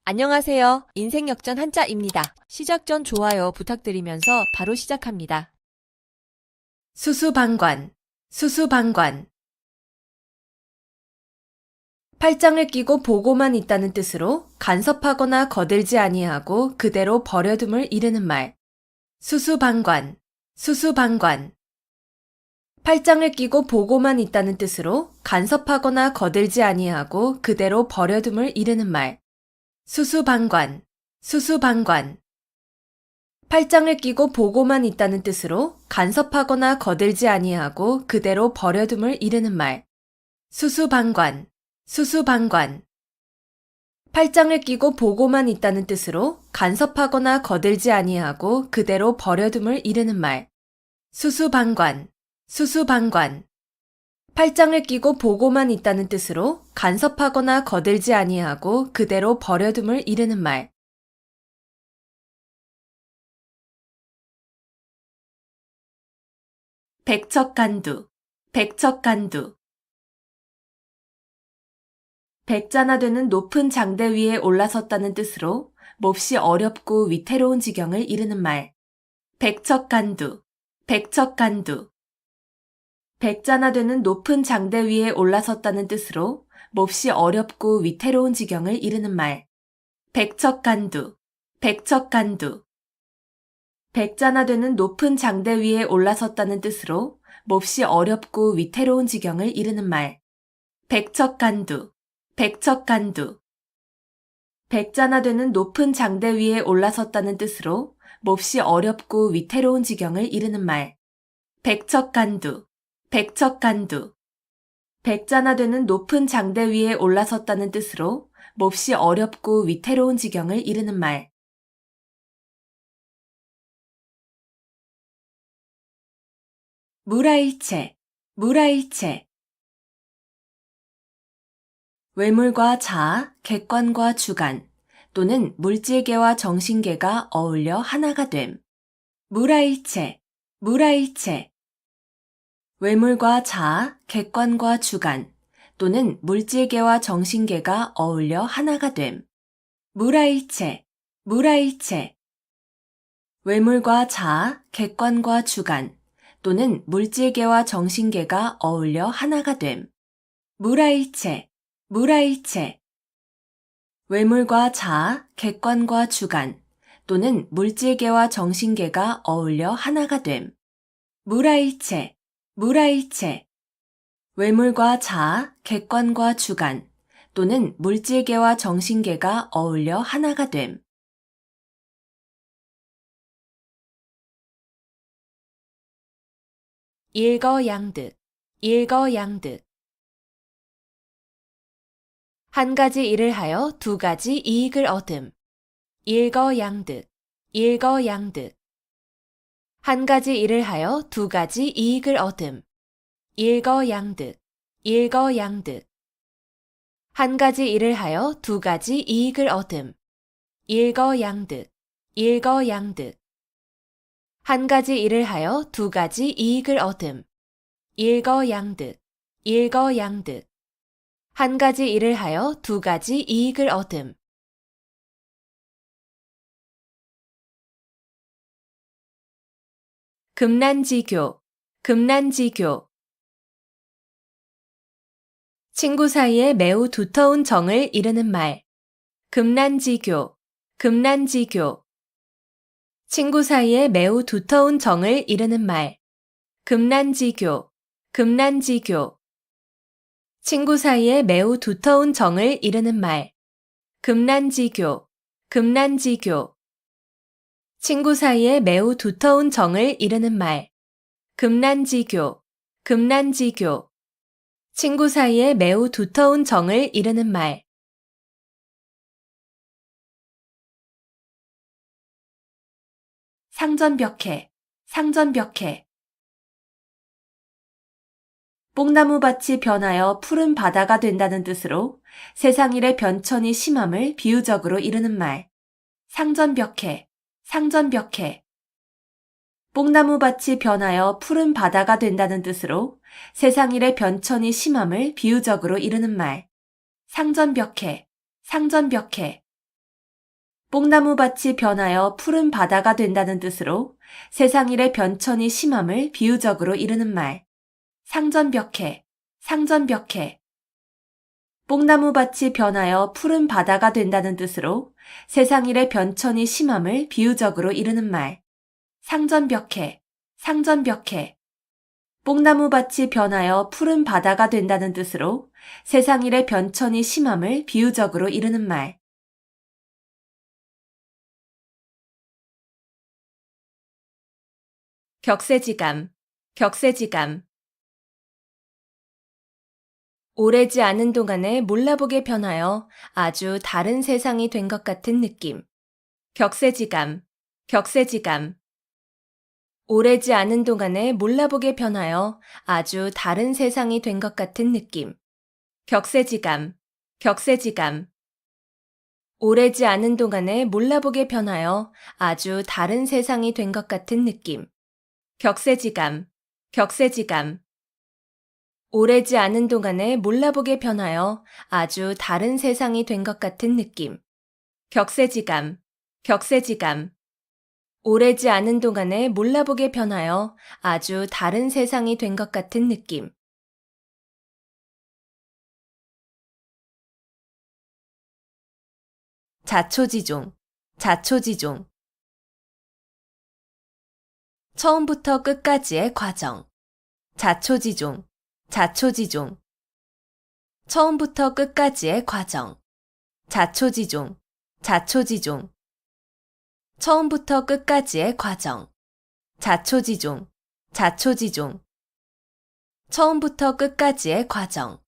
안녕하세요. 인생역전 한자입니다. 시작 전 좋아요 부탁드리면서 바로 시작합니다. 수수방관, 수수방관. 팔짱을 끼고 보고만 있다는 뜻으로 간섭하거나 거들지 아니하고 그대로 버려둠을 이르는 말. 수수방관, 수수방관. 팔짱을 끼고 보고만 있다는 뜻으로 간섭하거나 거들지 아니하고 그대로 버려둠을 이르는 말. 수수방관, 수수방관. 팔짱을 끼고 보고만 있다는 뜻으로 간섭하거나 거들지 아니하고 그대로 버려둠을 이르는 말. 수수방관, 수수방관. 팔짱을 끼고 보고만 있다는 뜻으로 간섭하거나 거들지 아니하고 그대로 버려둠을 이르는 말. 수수방관, 수수방관. 팔짱을 끼고 보고만 있다는 뜻으로 간섭하거나 거들지 아니하고 그대로 버려둠을 이르는 말. 백척간두, 백척간두. 백자나 되는 높은 장대 위에 올라섰다는 뜻으로 몹시 어렵고 위태로운 지경을 이르는 말. 백척간두, 백척간두. 백자나 되는 높은 장대 위에 올라섰다는 뜻으로 몹시 어렵고 위태로운 지경을 이르는 말. 백척간두, 백척간두. 백자나 되는 높은 장대 위에 올라섰다는 뜻으로 몹시 어렵고 위태로운 지경을 이르는 말. 백척간두, 백척간두. 백자나 되는 높은 장대 위에 올라섰다는 뜻으로 몹시 어렵고 위태로운 지경을 이르는 말. 백척간두, 백척간두. 백자나 되는 높은 장대 위에 올라섰다는 뜻으로 몹시 어렵고 위태로운 지경을 이르는 말. 무라일체, 무라일체. 외물과 자아, 객관과 주관 또는 물질계와 정신계가 어울려 하나가 됨. 무라일체, 무라일체. 외물과 자아, 객관과 주관 또는 물질계와 정신계가 어울려 하나가 됨. 무라일체, 무라일체. 외물과 자아, 객관과 주관 또는 물질계와 정신계가 어울려 하나가 됨. 무라일체, 무라일체. 외물과 자아, 객관과 주관 또는 물질계와 정신계가 어울려 하나가 됨. 무라일체, 무라일체. 외물과 자아, 객관과 주관 또는 물질계와 정신계가 어울려 하나가 됨. 일거양득, 일거양득. 한 가지 일을 하여 두 가지 이익을 얻음. 일거양득, 일거양득. 한 가지 일을 하여 두 가지 이익을 얻음. 일거양득, 일거양득. 한 가지 일을 하여 두 가지 이익을 얻음. 일거양득, 일거양득. 한 가지 일을 하여 두 가지 이익을 얻음. 일거양득, 일거양득. 한 가지 일을 하여 두 가지 이익을 얻음. 금난지교, 금난지교. 친구 사이에 매우 두터운 정을 이르는 말. 금난지교, 금난지교. 친구 사이에 매우 두터운 정을 이르는 말. 금난지교, 금난지교. 친구 사이에 매우 두터운 정을 이르는 말. 금난지교, 금난지교. 친구 사이에 매우 두터운 정을 이르는 말. 금난지교, 금난지교. 친구 사이에 매우 두터운 정을 이르는 말. 상전벽해, 상전벽해. 뽕나무밭이 변하여 푸른 바다가 된다는 뜻으로 세상 일의 변천이 심함을 비유적으로 이르는 말. 상전벽해, 상전벽해. 뽕나무밭이 변하여 푸른 바다가 된다는 뜻으로 세상 일의 변천이 심함을 비유적으로 이르는 말. 상전벽해, 상전벽해. 뽕나무밭이 변하여 푸른 바다가 된다는 뜻으로 세상 일의 변천이 심함을 비유적으로 이르는 말. 상전벽해, 상전벽해. 뽕나무밭이 변하여 푸른 바다가 된다는 뜻으로 세상 일의 변천이 심함을 비유적으로 이르는 말. 상전벽해, 상전벽해. 뽕나무밭이 변하여 푸른 바다가 된다는 뜻으로 세상 일의 변천이 심함을 비유적으로 이르는 말. 격세지감, 격세지감. 오래지 않은 동안에 몰라보게 변하여 아주 다른 세상이 된 것 같은 느낌. 격세지감, 격세지감. 오래지 않은 동안에 몰라보게 변하여 아주 다른 세상이 된 것 같은 느낌. 격세지감, 격세지감. 오래지 않은 동안에 몰라보게 변하여 아주 다른 세상이 된 것 같은 느낌. 격세지감, 격세지감. 오래지 않은 동안에 몰라보게 변하여 아주 다른 세상이 된 것 같은 느낌. 격세지감, 격세지감. 오래지 않은 동안에 몰라보게 변하여 아주 다른 세상이 된 것 같은 느낌. 자초지종, 자초지종. 처음부터 끝까지의 과정. 자초지종, 자초지종. 처음부터 끝까지의 과정. 자초지종, 자초지종. 처음부터 끝까지의 과정. 자초지종, 자초지종. 처음부터 끝까지의 과정.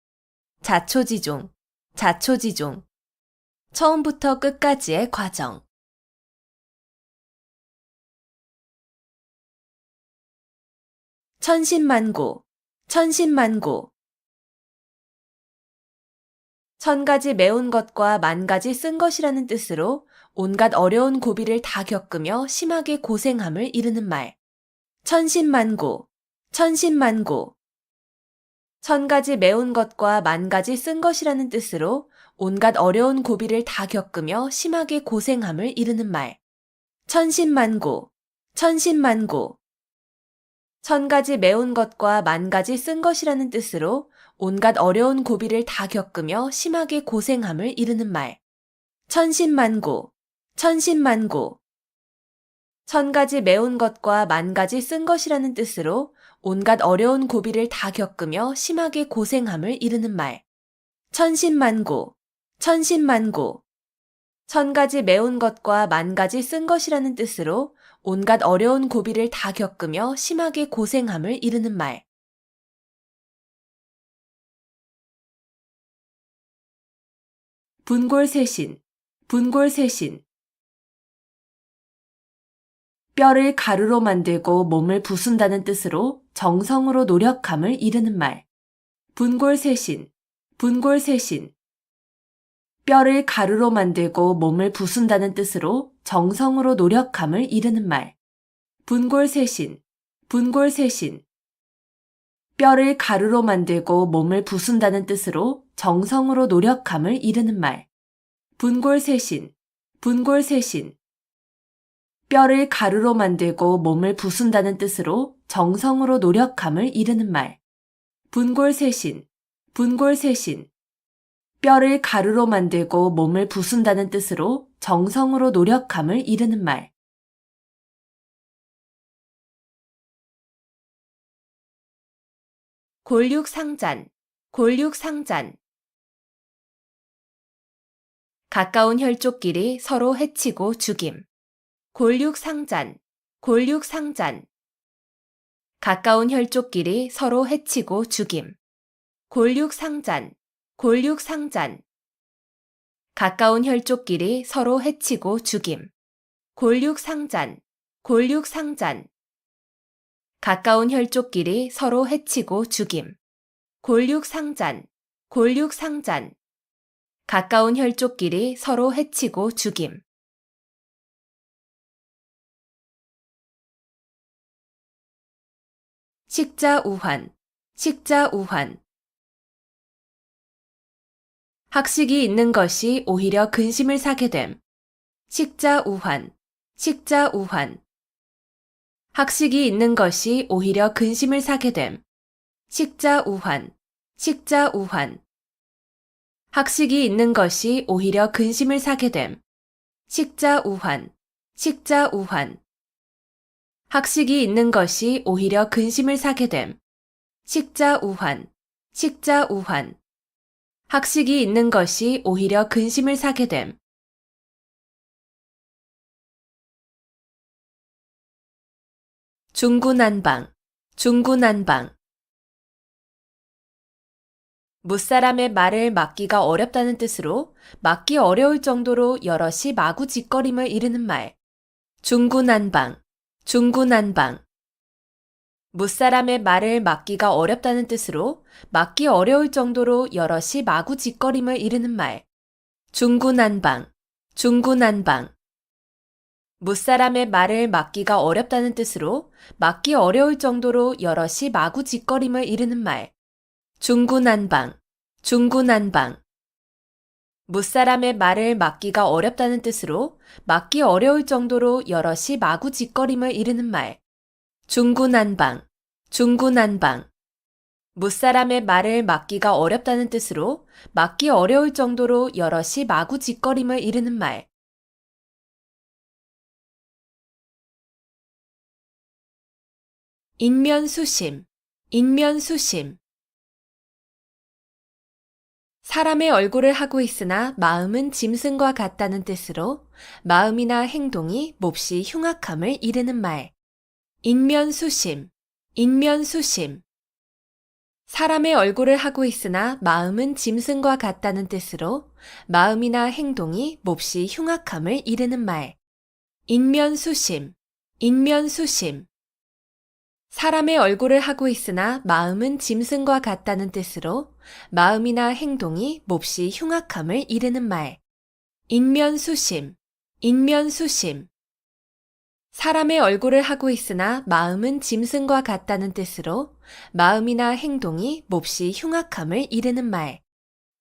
자초지종, 자초지종. 처음부터 끝까지의 과정. 천신만고, 천신만고. 천 가지 매운 것과 만 가지 쓴 것이라는 뜻으로 온갖 어려운 고비를 다 겪으며 심하게 고생함을 이르는 말. 천신만고, 천신만고. 천 가지 매운 것과 만 가지 쓴 것이라는 뜻으로 온갖 어려운 고비를 다 겪으며 심하게 고생함을 이르는 말. 천신만고, 천신만고. 천 가지 매운 것과 만 가지 쓴 것이라는 뜻으로 온갖 어려운 고비를 다 겪으며 심하게 고생함을 이르는 말. 천신만고, 천신만고. 천 가지 매운 것과 만 가지 쓴 것이라는 뜻으로 온갖 어려운 고비를 다 겪으며 심하게 고생함을 이르는 말. 천신만고, 천신만고. 천 가지 매운 것과 만 가지 쓴 것이라는 뜻으로 온갖 어려운 고비를 다 겪으며 심하게 고생함을 이르는 말. 분골쇄신, 분골쇄신. 뼈를 가루로 만들고 몸을 부순다는 뜻으로 정성으로 노력함을 이르는 말. 분골쇄신, 분골쇄신. 뼈를 가루로 만들고 몸을 부순다는 뜻으로 정성으로 노력함을 이르는 말. 분골쇄신, 분골쇄신. 뼈를 가루로 만들고 몸을 부순다는 뜻으로 정성으로 노력함을 이르는 말. 분골쇄신, 분골쇄신. 뼈를 가루로 만들고 몸을 부순다는 뜻으로 정성으로 노력함을 이르는 말. 분골쇄신, 분골쇄신. 뼈를 가루로 만들고 몸을 부순다는 뜻으로 정성으로 노력함을 이르는 말. 골육상잔, 골육상잔. 가까운 혈족끼리 서로 해치고 죽임. 골육상잔, 골육상잔. 가까운 혈족끼리 서로 해치고 죽임. 골육상잔, 골육상잔. 가까운 혈족끼리 서로 해치고 죽임. 골육상잔, 골육상잔. 가까운 혈족끼리 서로 해치고 죽임. 골육상잔, 골육상잔. 가까운 혈족끼리 서로 해치고 죽임. 식자우환, 식자우환. 학식이 있는 것이 오히려 근심을 사게 됨. 식자 우환, 식자 우환. 학식이 있는 것이 오히려 근심을 사게 됨. 식자 우환, 식자 우환. 학식이 있는 것이 오히려 근심을 사게 됨. 식자 우환, 식자 우환. 학식이 있는 것이 오히려 근심을 사게 됨. 식자 우환, 식자 우환. 학식이 있는 것이 오히려 근심을 사게 됨. 중구난방, 중구난방. 무사람의 말을 막기가 어렵다는 뜻으로 막기 어려울 정도로 여럿이 마구짓거림을 이르는 말. 중구난방, 중구난방. 무사람의 말을 막기가 어렵다는 뜻으로 막기 어려울 정도로 여럿이 마구짓거림을 이르는 말. 중구난방, 중구난방. 무사람의 말을 막기가 어렵다는 뜻으로 막기 어려울 정도로 여럿이 마구짓거림을 이르는 말. 중구난방, 중구난방. 무사람의 말을 막기가 어렵다는 뜻으로 막기 어려울 정도로 여럿이 마구짓거림을 이르는 말. 중구난방, 중구난방. 무사람의 말을 막기가 어렵다는 뜻으로 막기 어려울 정도로 여럿이 마구짓거림을 이르는 말. 인면수심, 인면수심. 사람의 얼굴을 하고 있으나 마음은 짐승과 같다는 뜻으로 마음이나 행동이 몹시 흉악함을 이르는 말. 인면수심, 인면수심. 사람의 얼굴을 하고 있으나 마음은 짐승과 같다는 뜻으로 마음이나 행동이 몹시 흉악함을 이르는 말. 인면수심, 인면수심. 사람의 얼굴을 하고 있으나 마음은 짐승과 같다는 뜻으로 마음이나 행동이 몹시 흉악함을 이르는 말. 인면수심, 인면수심. 사람의 얼굴을 하고 있으나 마음은 짐승과 같다는 뜻으로 마음이나 행동이 몹시 흉악함을 이르는 말.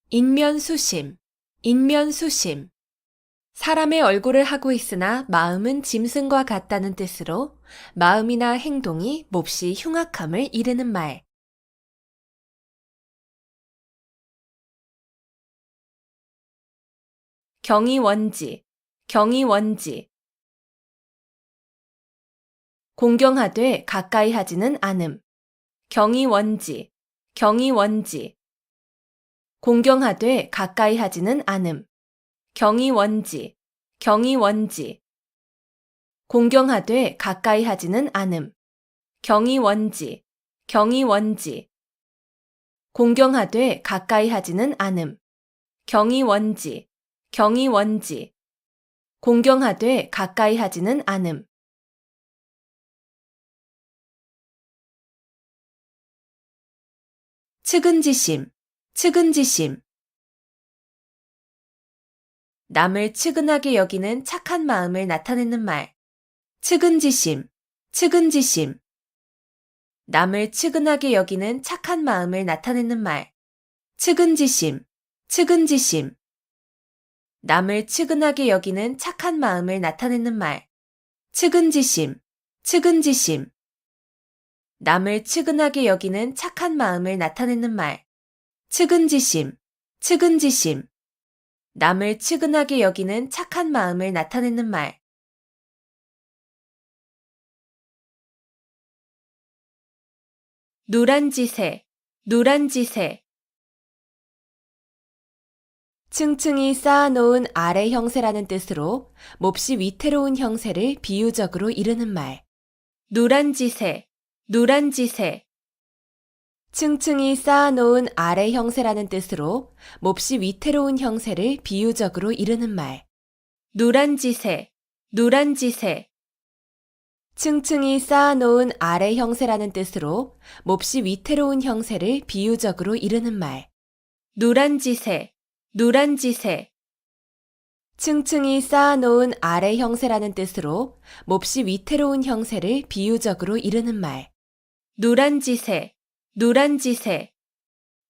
인면수심, 인면수심. 사람의 얼굴을 하고 있으나 마음은 짐승과 같다는 뜻으로 마음이나 행동이 몹시 흉악함을 이르는 말. 경이원지, 경이원지. 공경하되 가까이 하지는 않음. 경이원지, 경이원지. 공경하되 가까이 하지는 않음. 경이원지, 경이원지. 공경하되 가까이 하지는 않음. 경이원지, 경이원지. 공경하되 가까이 하지는 않음. 경이원지, 경이원지. 공경하되 가까이 하지는 않음. 측은지심, 측은지심. 남을 측은하게 여기는 착한 마음을 나타내는 말. 측은지심, 측은지심. 남을 측은하게 여기는 착한 마음을 나타내는 말. 측은지심, 측은지심. 남을 측은하게 여기는 착한 마음을 나타내는 말. 측은지심, 측은지심. 남을 측은하게 여기는 착한 마음을 나타내는 말. 측은지심, 측은지심. 남을 측은하게 여기는 착한 마음을 나타내는 말. 누란지새, 누란지새. 층층이 쌓아놓은 아래 형세라는 뜻으로 몹시 위태로운 형세를 비유적으로 이르는 말. 누란지새, 누란지새. 층층이 쌓아놓은 아래 형세라는 뜻으로 몹시 위태로운 형세를 비유적으로 이르는 말. 누란지새, 누란지새. 층층이 쌓아놓은 아래 형세라는 뜻으로 몹시 위태로운 형세를 비유적으로 이르는 말. 누란지새, 누란지새. 층층이 쌓아놓은 아래 형세라는 뜻으로 몹시 위태로운 형세를 비유적으로 이르는 말. 누란지새, 누란지새.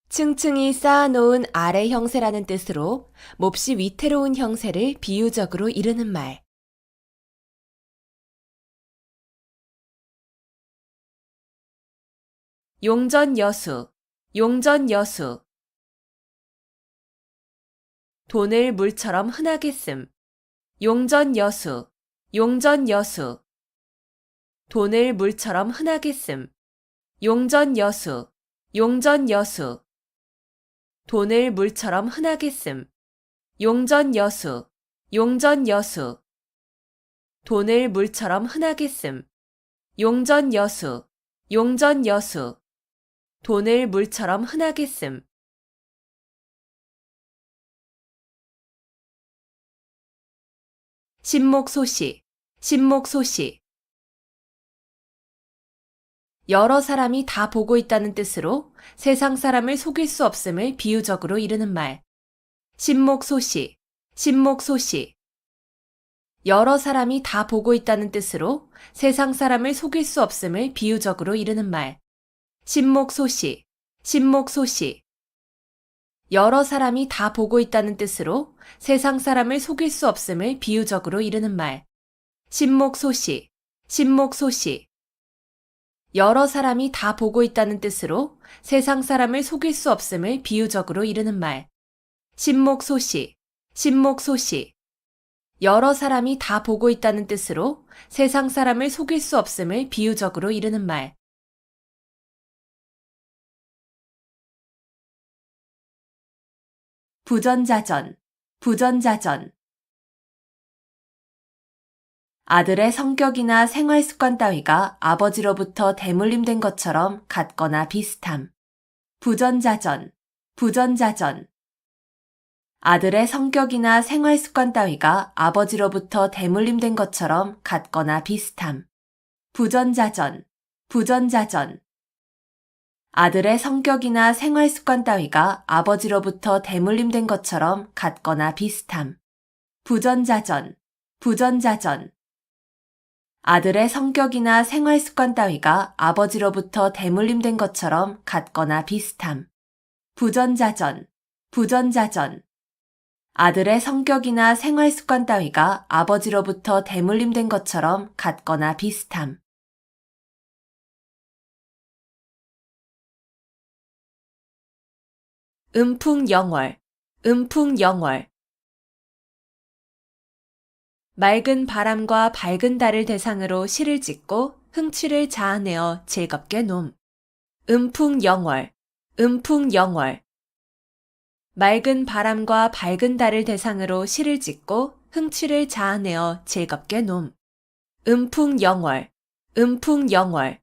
층층이 쌓아놓은 아래 형세라는 뜻으로 몹시 위태로운 형세를 비유적으로 이르는 말. 용전여수, 용전여수. 돈을 물처럼 흔하게 씀. 용전여수, 용전여수. 돈을 물처럼 흔하게 씀. 용전여수, 용전여수. 돈을 물처럼 흔하게 씀. 용전여수, 용전여수. 돈을 물처럼 흔하게 씀. 용전여수, 용전여수. 돈을 물처럼 흔하게 씀. 신목소시, 신목소시. 여러 사람이 다 보고 있다는 뜻으로 세상 사람을 속일 수 없음을 비유적으로 이르는 말. 신목소시, 신목소시. 여러 사람이 다 보고 있다는 뜻으로 세상 사람을 속일 수 없음을 비유적으로 이르는 말. 신목소시, 신목소시. 여러 사람이 다 보고 있다는 뜻으로 세상 사람을 속일 수 없음을 비유적으로 이르는 말. 신목소시, 신목소시. 여러 사람이 다 보고 있다는 뜻으로 세상 사람을 속일 수 없음을 비유적으로 이르는 말. 신목소시, 신목소시. 여러 사람이 다 보고 있다는 뜻으로 세상 사람을 속일 수 없음을 비유적으로 이르는 말. 부전자전, 부전자전. 아들의 성격이나 생활 습관 따위가 아버지로부터 대물림된 것처럼 같거나 비슷함. 부전자전, 부전자전. 아들의 성격이나 생활 습관 따위가 아버지로부터 대물림된 것처럼 같거나 비슷함. 부전자전, 부전자전. 아들의 성격이나 생활 습관 따위가 아버지로부터 대물림된 것처럼 같거나 비슷함. 부전자전, 부전자전. 아들의 성격이나 생활 습관 따위가 아버지로부터 대물림된 것처럼 같거나 비슷함. 부전자전, 부전자전. 아들의 성격이나 생활 습관 따위가 아버지로부터 대물림된 것처럼 같거나 비슷함. 음풍영월, 음풍영월. 맑은 바람과 밝은 달을 대상으로 시를 짓고 흥취를 자아내어 즐겁게 놈. 음풍영월, 음풍영월. 맑은 바람과 밝은 달을 대상으로 시를 짓고 흥취를 자아내어 즐겁게 놈. 음풍영월, 음풍영월.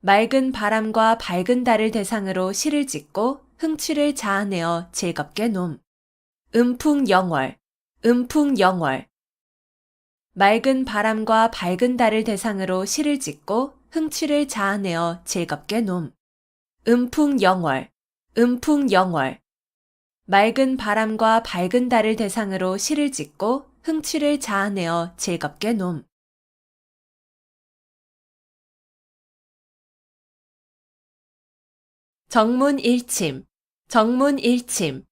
맑은 바람과 밝은 달을 대상으로 시를 짓고 흥취를 자아내어 즐겁게 놈. 음풍영월, 음풍영월. 맑은 바람과 밝은 달을 대상으로 시를 짓고 흥취를 자아내어 즐겁게 놈. 음풍영월, 음풍영월. 맑은 바람과 밝은 달을 대상으로 시를 짓고 흥취를 자아내어 즐겁게 놈. 정문일침, 정문일침.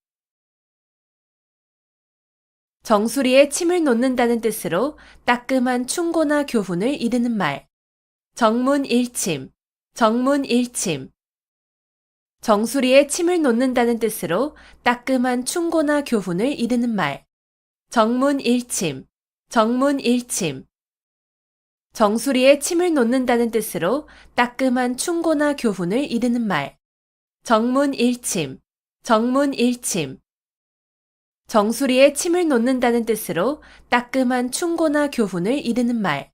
정수리에 침을 놓는다는 뜻으로 따끔한 충고나 교훈을 이르는 말. 정문일침, 정문일침. 정수리에 침을 놓는다는 뜻으로 따끔한 충고나 교훈을 이르는 말. 정문일침, 정문일침. 정수리에 침을 놓는다는 뜻으로 따끔한 충고나 교훈을 이르는 말. 정문일침, 정문일침. 정수리에 침을 놓는다는 뜻으로 따끔한 충고나 교훈을 이르는 말.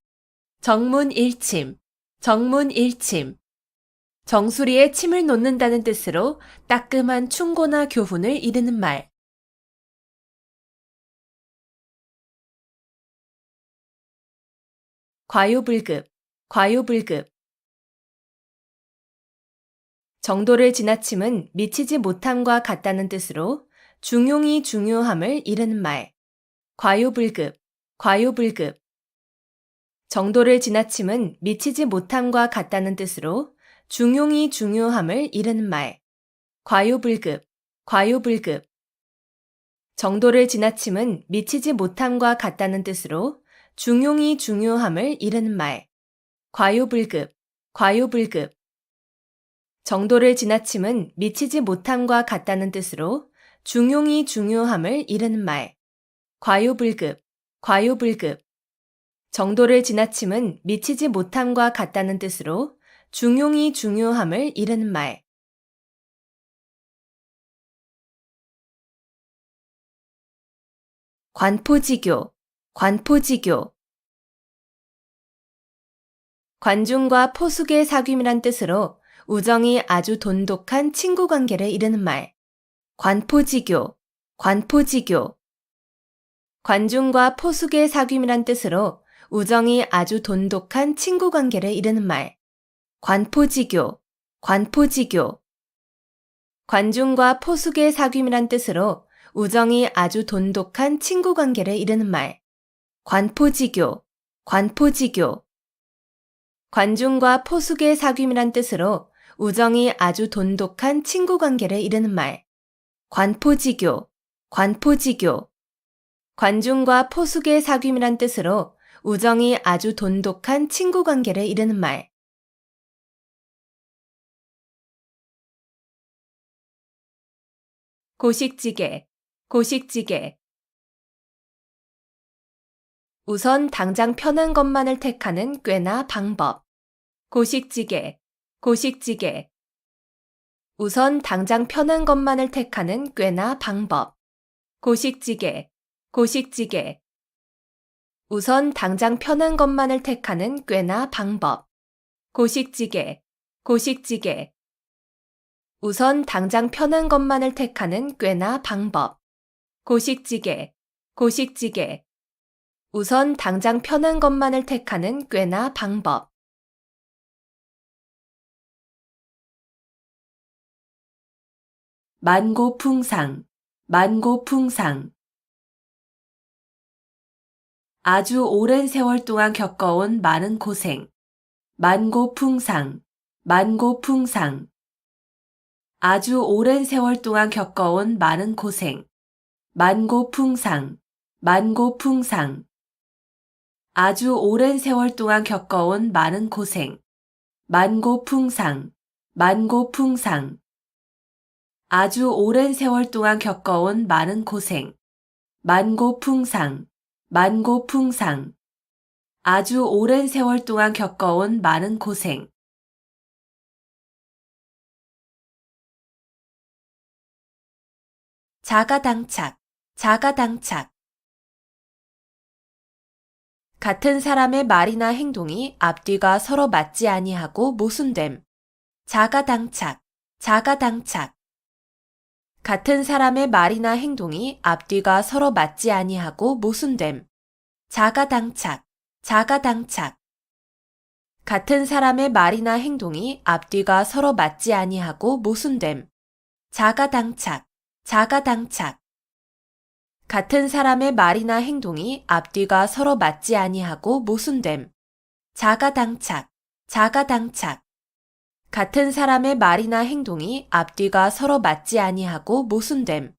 정문일침, 정문일침. 정수리에 침을 놓는다는 뜻으로 따끔한 충고나 교훈을 이르는 말. 과유불급, 과유불급. 정도를 지나침은 미치지 못함과 같다는 뜻으로 중용이 중요함을 이르는 말. 과유불급, 과유불급. 정도를 지나침은 미치지 못함과 같다는 뜻으로 중용이 중요함을 이르는 말. 과유불급, 과유불급. 정도를 지나침은 미치지 못함과 같다는 뜻으로 중용이 중요함을 이르는 말. 과유불급, 과유불급. 정도를 지나침은 미치지 못함과 같다는 뜻으로 중용이 중요함을 이르는 말. 과유불급, 과유불급. 정도를 지나침은 미치지 못함과 같다는 뜻으로 중용이 중요함을 이르는 말. 관포지교, 관포지교. 관중과 포숙의 사귐이란 뜻으로 우정이 아주 돈독한 친구 관계를 이르는 말. 관포지교, 관포지교. 관중과 포숙의 사귐이란 뜻으로 우정이 아주 돈독한 친구 관계를 이르는 말. 관포지교, 관포지교. 관중과 포숙의 사귐이란 뜻으로 우정이 아주 돈독한 친구 관계를 이르는 말. 관포지교, 관포지교. 관중과 포숙의 사귐이란 뜻으로 우정이 아주 돈독한 친구 관계를 이르는 말. 관포지교, 관포지교. 관중과 포숙의 사귐이란 뜻으로 우정이 아주 돈독한 친구 관계를 이르는 말. 고식지게, 고식지게. 우선 당장 편한 것만을 택하는 꾀나 방법. 고식지게, 고식지게. 우선 당장 편한 것만을 택하는 꾀나 방법. 고식지게, 고식지게. 우선 당장 편한 것만을 택하는 꾀나 방법. 고식지게, 고식지게. 우선 당장 편한 것만을 택하는 꾀나 방법. 고식지게, 고식지게. 우선 당장 편한 것만을 택하는 꾀나 방법. 만고풍상, 만고풍상. 아주 오랜 세월 동안 겪어온 많은 고생. 만고풍상, 만고풍상. 아주 오랜 세월 동안 겪어온 많은 고생. 만고풍상, 만고풍상. 아주 오랜 세월 동안 겪어온 많은 고생. 만고풍상, 만고풍상. 아주 오랜 세월 동안 겪어온 많은 고생. 만고풍상, 만고풍상. 아주 오랜 세월 동안 겪어온 많은 고생. 자가당착, 자가당착. 같은 사람의 말이나 행동이 앞뒤가 서로 맞지 아니하고 모순됨. 자가당착, 자가당착. 같은 사람의 말이나 행동이 앞뒤가 서로 맞지 아니하고 모순됨. 자가당착, 자가당착. 같은 사람의 말이나 행동이 앞뒤가 서로 맞지 아니하고 모순됨. 자가당착, 자가당착. 같은 사람의 말이나 행동이 앞뒤가 서로 맞지 아니하고 모순됨. 자가당착, 자가당착. 같은 사람의 말이나 행동이 앞뒤가 서로 맞지 아니하고 모순됨.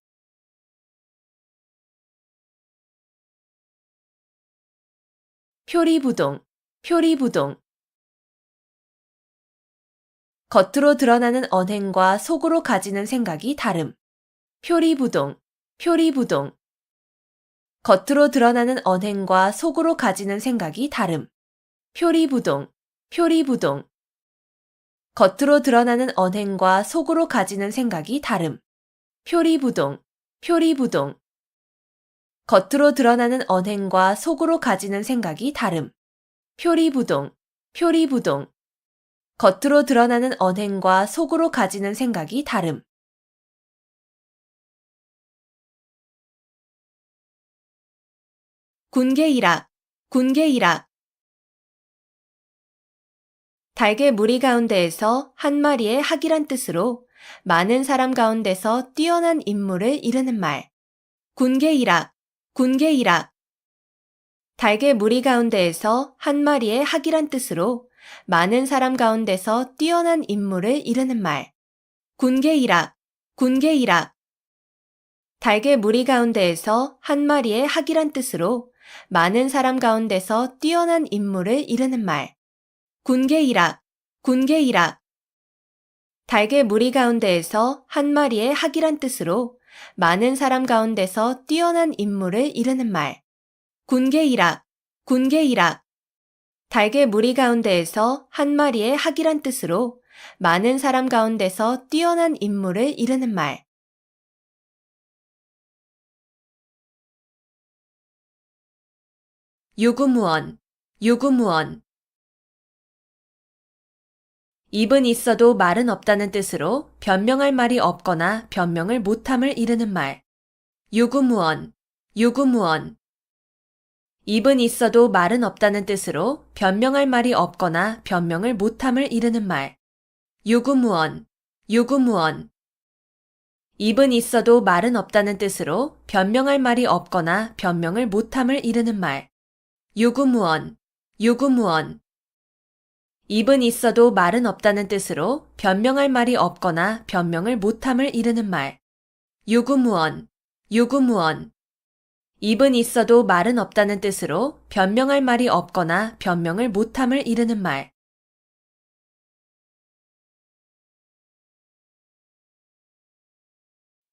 표리부동, 표리부동. 겉으로 드러나는 언행과 속으로 가지는 생각이 다름. 표리부동, 표리부동. 겉으로 드러나는 언행과 속으로 가지는 생각이 다름. 표리부동, 표리부동. 겉으로 드러나는 언행과 속으로 가지는 생각이 다름. 표리부동, 표리부동. 겉으로 드러나는 언행과 속으로 가지는 생각이 다름. 표리부동, 표리부동. 겉으로 드러나는 언행과 속으로 가지는 생각이 다름. 군계일학, 군계일학. 달개 무리 가운데에서 한 마리의 학이란 뜻으로 많은 사람 가운데서 뛰어난 인물을 이르는 말. 군계일학, 군계일학. 달개 무리 가운데에서 한 마리의 학이란 뜻으로 많은 사람 가운데서 뛰어난 인물을 이르는 말. 군계일학, 군계일학. 닭의 무리 가운데에서 한 마리의 학이란 뜻으로 많은 사람 가운데서 뛰어난 인물을 이르는 말. 군계일학, 군계일학. 닭의 무리 가운데에서 한 마리의 학이란 뜻으로 많은 사람 가운데서 뛰어난 인물을 이르는 말. 군계일학, 군계일학. 닭의 무리 가운데에서 한 마리의 학이란 뜻으로 많은 사람 가운데서 뛰어난 인물을 이르는 말. 유구무원, 유구무원. 입은 있어도 말은 없다는 뜻으로 변명할 말이 없거나 변명을 못함을 이르는 말. 유구무원, 유구무원. 입은 있어도 말은 없다는 뜻으로 변명할 말이 없거나 변명을 못함을 이르는 말. 유구무원, 유구무원. 입은 있어도 말은 없다는 뜻으로 변명할 말이 없거나 변명을 못함을 이르는 말. 유구무원, 유구무원. 입은 있어도 말은 없다는 뜻으로 변명할 말이 없거나 변명을 못함을 이르는 말. 유구무원, 유구무원. 입은 있어도 말은 없다는 뜻으로 변명할 말이 없거나 변명을 못함을 이르는 말.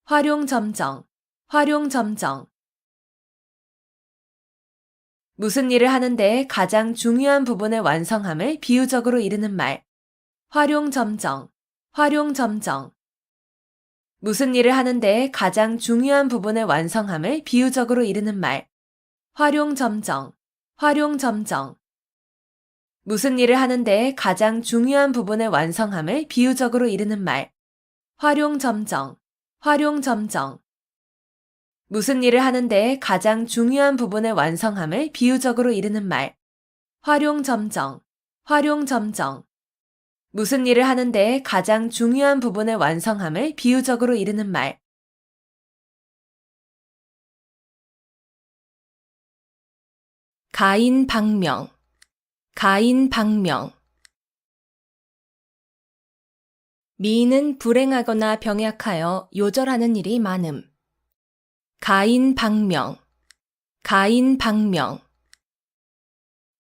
활용점정, 활용점정. 무슨 일을 하는데 가장 중요한 부분의 완성함을 비유적으로 이르는 말. 활용점정, 활용점정. 무슨 일을 하는데 가장 중요한 부분의 완성함을 비유적으로 이르는 말. 활용점정, 활용점정. 무슨 일을 하는데 가장 중요한 부분의 완성함을 비유적으로 이르는 말. 활용점정, 활용점정. 무슨 일을 하는데 가장 중요한 부분의 완성함을 비유적으로 이르는 말. 활용점정, 활용점정. 무슨 일을 하는데 가장 중요한 부분의 완성함을 비유적으로 이르는 말. 가인방명, 가인방명. 미인은 불행하거나 병약하여 요절하는 일이 많음. 가인방명, 가인방명.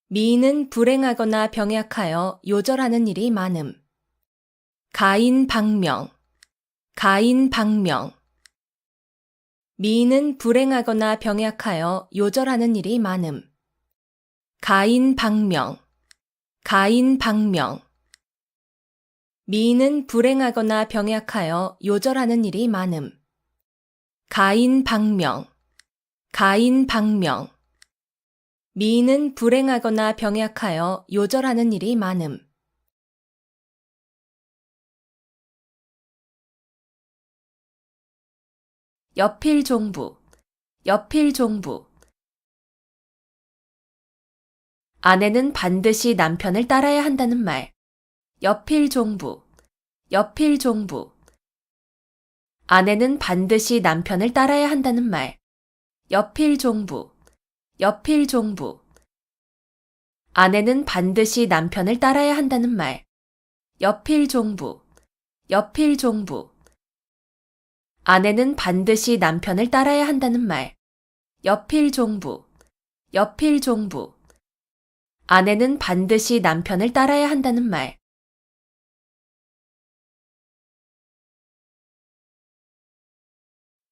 미인은 불행하거나 병약하여 요절하는 일이 많음. 가인방명, 가인방명. 미인은 불행하거나 병약하여 요절하는 일이 많음. 가인방명, 가인방명. 미인은 불행하거나 병약하여 요절하는 일이 많음. 가인방명, 가인방명. 미인은 불행하거나 병약하여 요절하는 일이 많음. 여필종부, 여필종부. 아내는 반드시 남편을 따라야 한다는 말. 여필종부, 여필종부. 아내는 반드시 남편을 따라야 한다는 말. 여필종부, 여필종부. 아내는 반드시 남편을 따라야 한다는 말. 여필종부, 여필종부. 아내는 반드시 남편을 따라야 한다는 말. 여필종부, 여필종부. 아내는 반드시 남편을 따라야 한다는 말.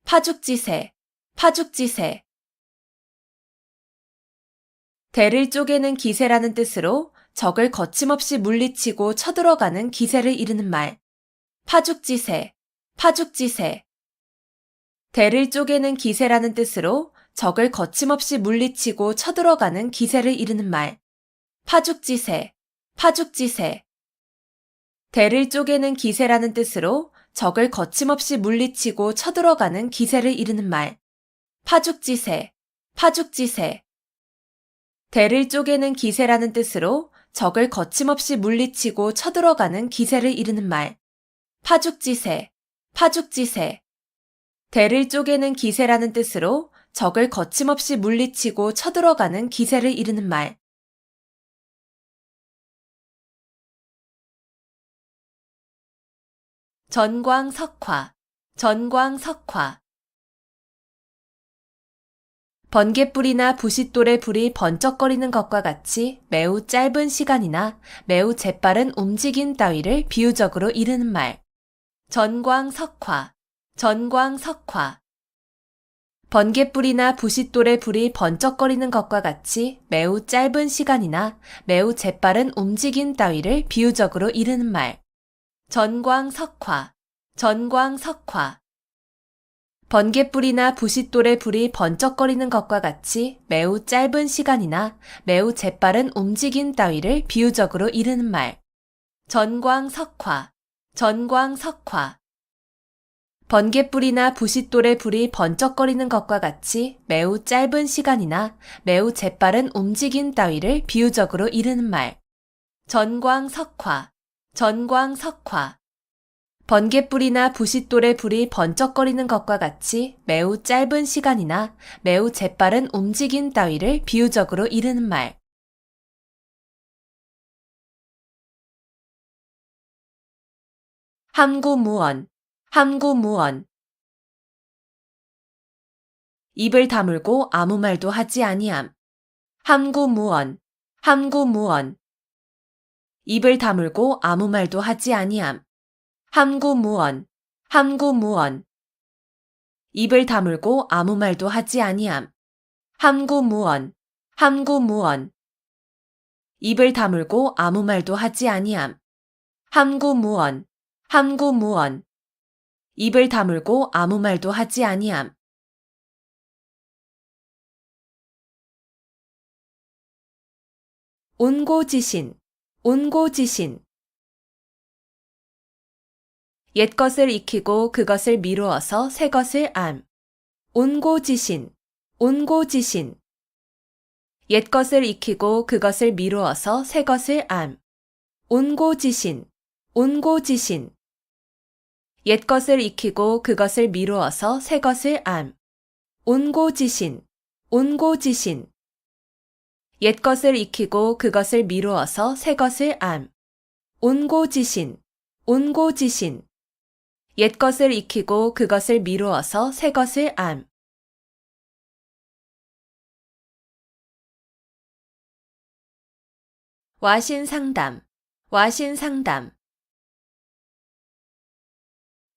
파죽지세, 파죽지세. 대를 쪼개는 기세라는 뜻으로 적을 거침없이 물리치고 쳐들어가는 기세를 이르는 말. 파죽지세, 파죽지세. 대를 쪼개는 기세라는 뜻으로 적을 거침없이 물리치고 쳐들어가는 기세를 이르는 말. 파죽지세, 파죽지세. 대를 쪼개는 기세라는 뜻으로 적을 거침없이 물리치고 쳐들어가는 기세를 이르는 말. 파죽지세, 파죽지세. 대를 쪼개는 기세라는 뜻으로 적을 거침없이 물리치고 쳐들어가는 기세를 이르는 말. 파죽지세, 파죽지세. 대를 쪼개는 기세라는 뜻으로 적을 거침없이 물리치고 쳐들어가는 기세를 이르는 말. 전광석화, 전광석화. 번갯불이나 부싯돌의 불이 번쩍거리는 것과 같이 매우 짧은 시간이나 매우 재빠른 움직임 따위를 비유적으로 이르는 말. 전광석화, 전광석화. 번갯불이나 부싯돌의 불이 번쩍거리는 것과 같이 매우 짧은 시간이나 매우 재빠른 움직임 따위를 비유적으로 이르는 말. 전광석화, 전광석화. 번갯불이나 부싯돌의 불이 번쩍거리는 것과 같이 매우 짧은 시간이나 매우 재빠른 움직임 따위를 비유적으로 이르는 말. 전광석화, 전광석화. 번갯불이나 부싯돌의 불이 번쩍거리는 것과 같이 매우 짧은 시간이나 매우 재빠른 움직임 따위를 비유적으로 이르는 말. 전광석화, 전광석화. 번갯불이나 부싯돌의 불이 번쩍거리는 것과 같이 매우 짧은 시간이나 매우 재빠른 움직임 따위를 비유적으로 이르는 말. 함구무언, 함구무언. 입을 다물고 아무 말도 하지 아니함. 함구무언, 함구무언. 입을 다물고 아무 말도 하지 아니함. 함구무언, 함구무언. 입을 다물고 아무 말도 하지 아니함. 함구무언, 함구무언. 입을 다물고 아무 말도 하지 아니함. 함구무언, 함구무언. 입을 다물고 아무 말도 하지 아니함. 온고지신, 온고지신. 옛것을 익히고 그것을 미루어서 새 것을 암. 온고지신, 온고지신. 옛것을 익히고 그것을 미루어서 새 것을 암. 온고지신, 온고지신. 옛것을 익히고 그것을 미루어서 새 것을 암. 온고지신, 온고지신. 옛것을 익히고 그것을 미루어서 새 것을 암. 온고지신, 온고지신. 옛것을 익히고 그것을 미루어서 새 것을 암. 와신상담, 와신상담.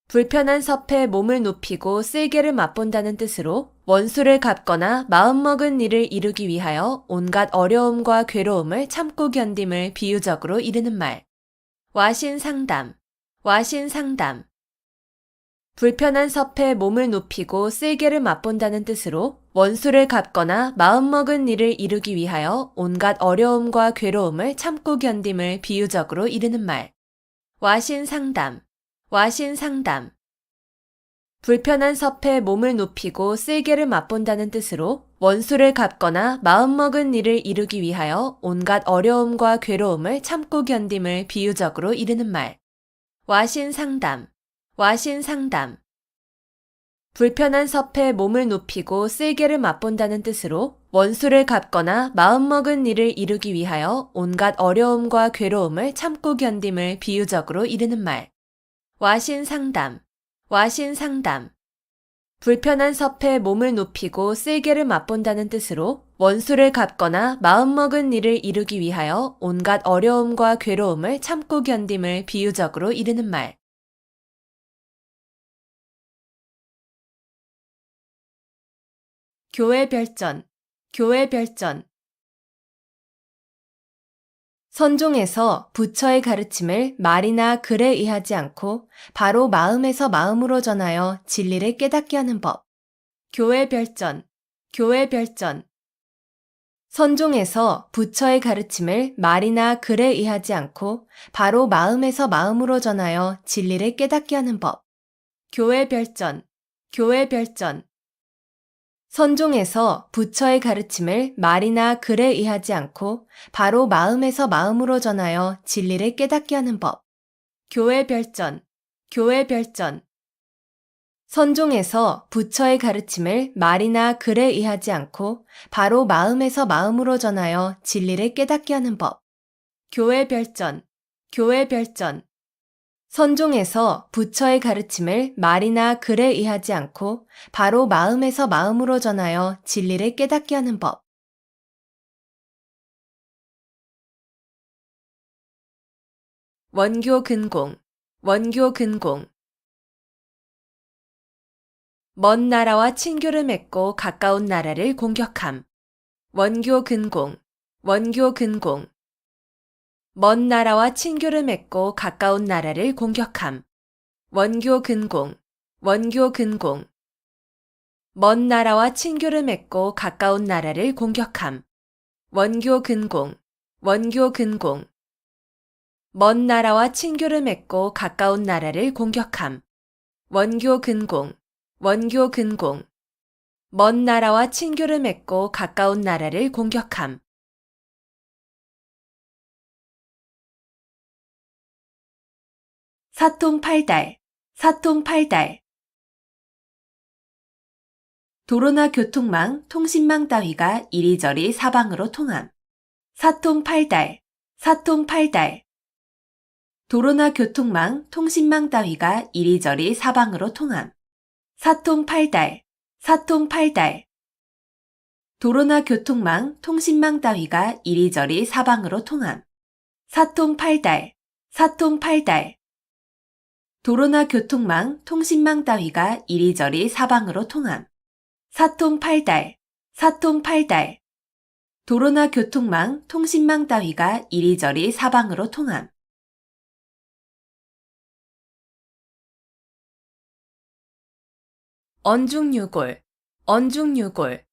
불편한 섭에 몸을 눕히고 쓸개를 맛본다는 뜻으로 원수를 갚거나 마음먹은 일을 이루기 위하여 온갖 어려움과 괴로움을 참고 견딤을 비유적으로 이르는 말. 와신상담, 와신상담. 불편한 섭에 몸을 눕히고 쓸개를 맛본다는 뜻으로 원수를 갚거나 마음먹은 일을 이루기 위하여 온갖 어려움과 괴로움을 참고 견딤을 비유적으로 이르는 말. 와신상담, 와신상담. 불편한 섭에 몸을 눕히고 쓸개를 맛본다는 뜻으로 원수를 갚거나 마음먹은 일을 이루기 위하여 온갖 어려움과 괴로움을 참고 견딤을 비유적으로 이르는 말. 와신상담, 와신상담. 불편한 섭에 몸을 눕히고 쓸개를 맛본다는 뜻으로 원수를 갚거나 마음먹은 일을 이루기 위하여 온갖 어려움과 괴로움을 참고 견딤을 비유적으로 이르는 말. 와신상담, 와신상담. 불편한 섭에 몸을 눕히고 쓸개를 맛본다는 뜻으로 원수를 갚거나 마음먹은 일을 이루기 위하여 온갖 어려움과 괴로움을 참고 견딤을 비유적으로 이르는 말. 교회 별전, 교회 별전. 선종에서 부처의 가르침을 말이나 글에 의하지 않고 바로 마음에서 마음으로 전하여 진리를 깨닫게 하는 법. 교회 별전, 교회 별전. 선종에서 부처의 가르침을 말이나 글에 의하지 않고 바로 마음에서 마음으로 전하여 진리를 깨닫게 하는 법. 교회 별전, 교회 별전. 선종에서 부처의 가르침을 말이나 글에 의하지 않고 바로 마음에서 마음으로 전하여 진리를 깨닫게 하는 법. 교회 별전, 교회 별전. 선종에서 부처의 가르침을 말이나 글에 의하지 않고 바로 마음에서 마음으로 전하여 진리를 깨닫게 하는 법. 교회 별전, 교회 별전. 선종에서 부처의 가르침을 말이나 글에 의하지 않고 바로 마음에서 마음으로 전하여 진리를 깨닫게 하는 법. 원교 근공, 원교 근공. 먼 나라와 친교를 맺고 가까운 나라를 공격함. 원교 근공, 원교 근공. 먼 나라와 친교를 맺고 가까운 나라를 공격함. 원교 근공, 원교 근공. 먼 나라와 친교를 맺고 가까운 나라를 공격함. 원교 근공, 원교 근공. 먼 나라와 친교를 맺고 가까운 나라를 공격함. 원교 근공, 원교 근공. 먼 나라와 친교를 맺고 가까운 나라를 공격함. 사통팔달, 사통팔달. 도로나 교통망, 통신망 따위가 이리저리 사방으로 통함. 사통팔달, 사통팔달. 도로나 교통망, 통신망 따위가 이리저리 사방으로 통함. 사통팔달, 사통팔달. 도로나 교통망, 통신망 따위가 이리저리 사방으로 통함. 사통팔달, 사통팔달. 도로나 교통망, 통신망 따위가 이리저리 사방으로 통함. 사통팔달, 사통팔달. 도로나 교통망, 통신망 따위가 이리저리 사방으로 통함. 언중유골, 언중유골.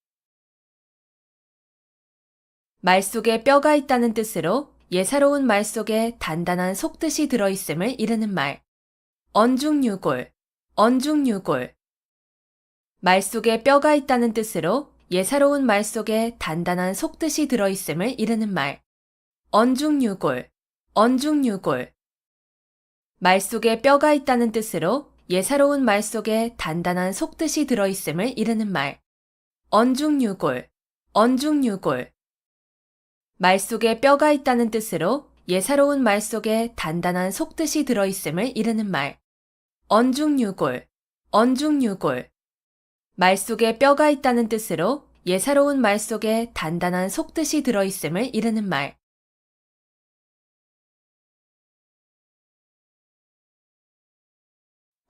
말 속에 뼈가 있다는 뜻으로 예사로운 말 속에 단단한 속뜻이 들어있음을 이르는 말. 언중유골, 언중유골. 말 속에 뼈가 있다는 뜻으로 예사로운 말 속에 단단한 속뜻이 들어있음을 이르는 말. 언중유골, 언중유골. 말 속에 뼈가 있다는 뜻으로 예사로운 말 속에 단단한 속뜻이 들어있음을 이르는 말. 언중유골, 언중유골. 말 속에 뼈가 있다는 뜻으로 예사로운 말 속에 단단한 속뜻이 들어있음을 이르는 말. 언중유골, 언중유골. 말 속에 뼈가 있다는 뜻으로 예사로운 말 속에 단단한 속뜻이 들어있음을 이르는 말.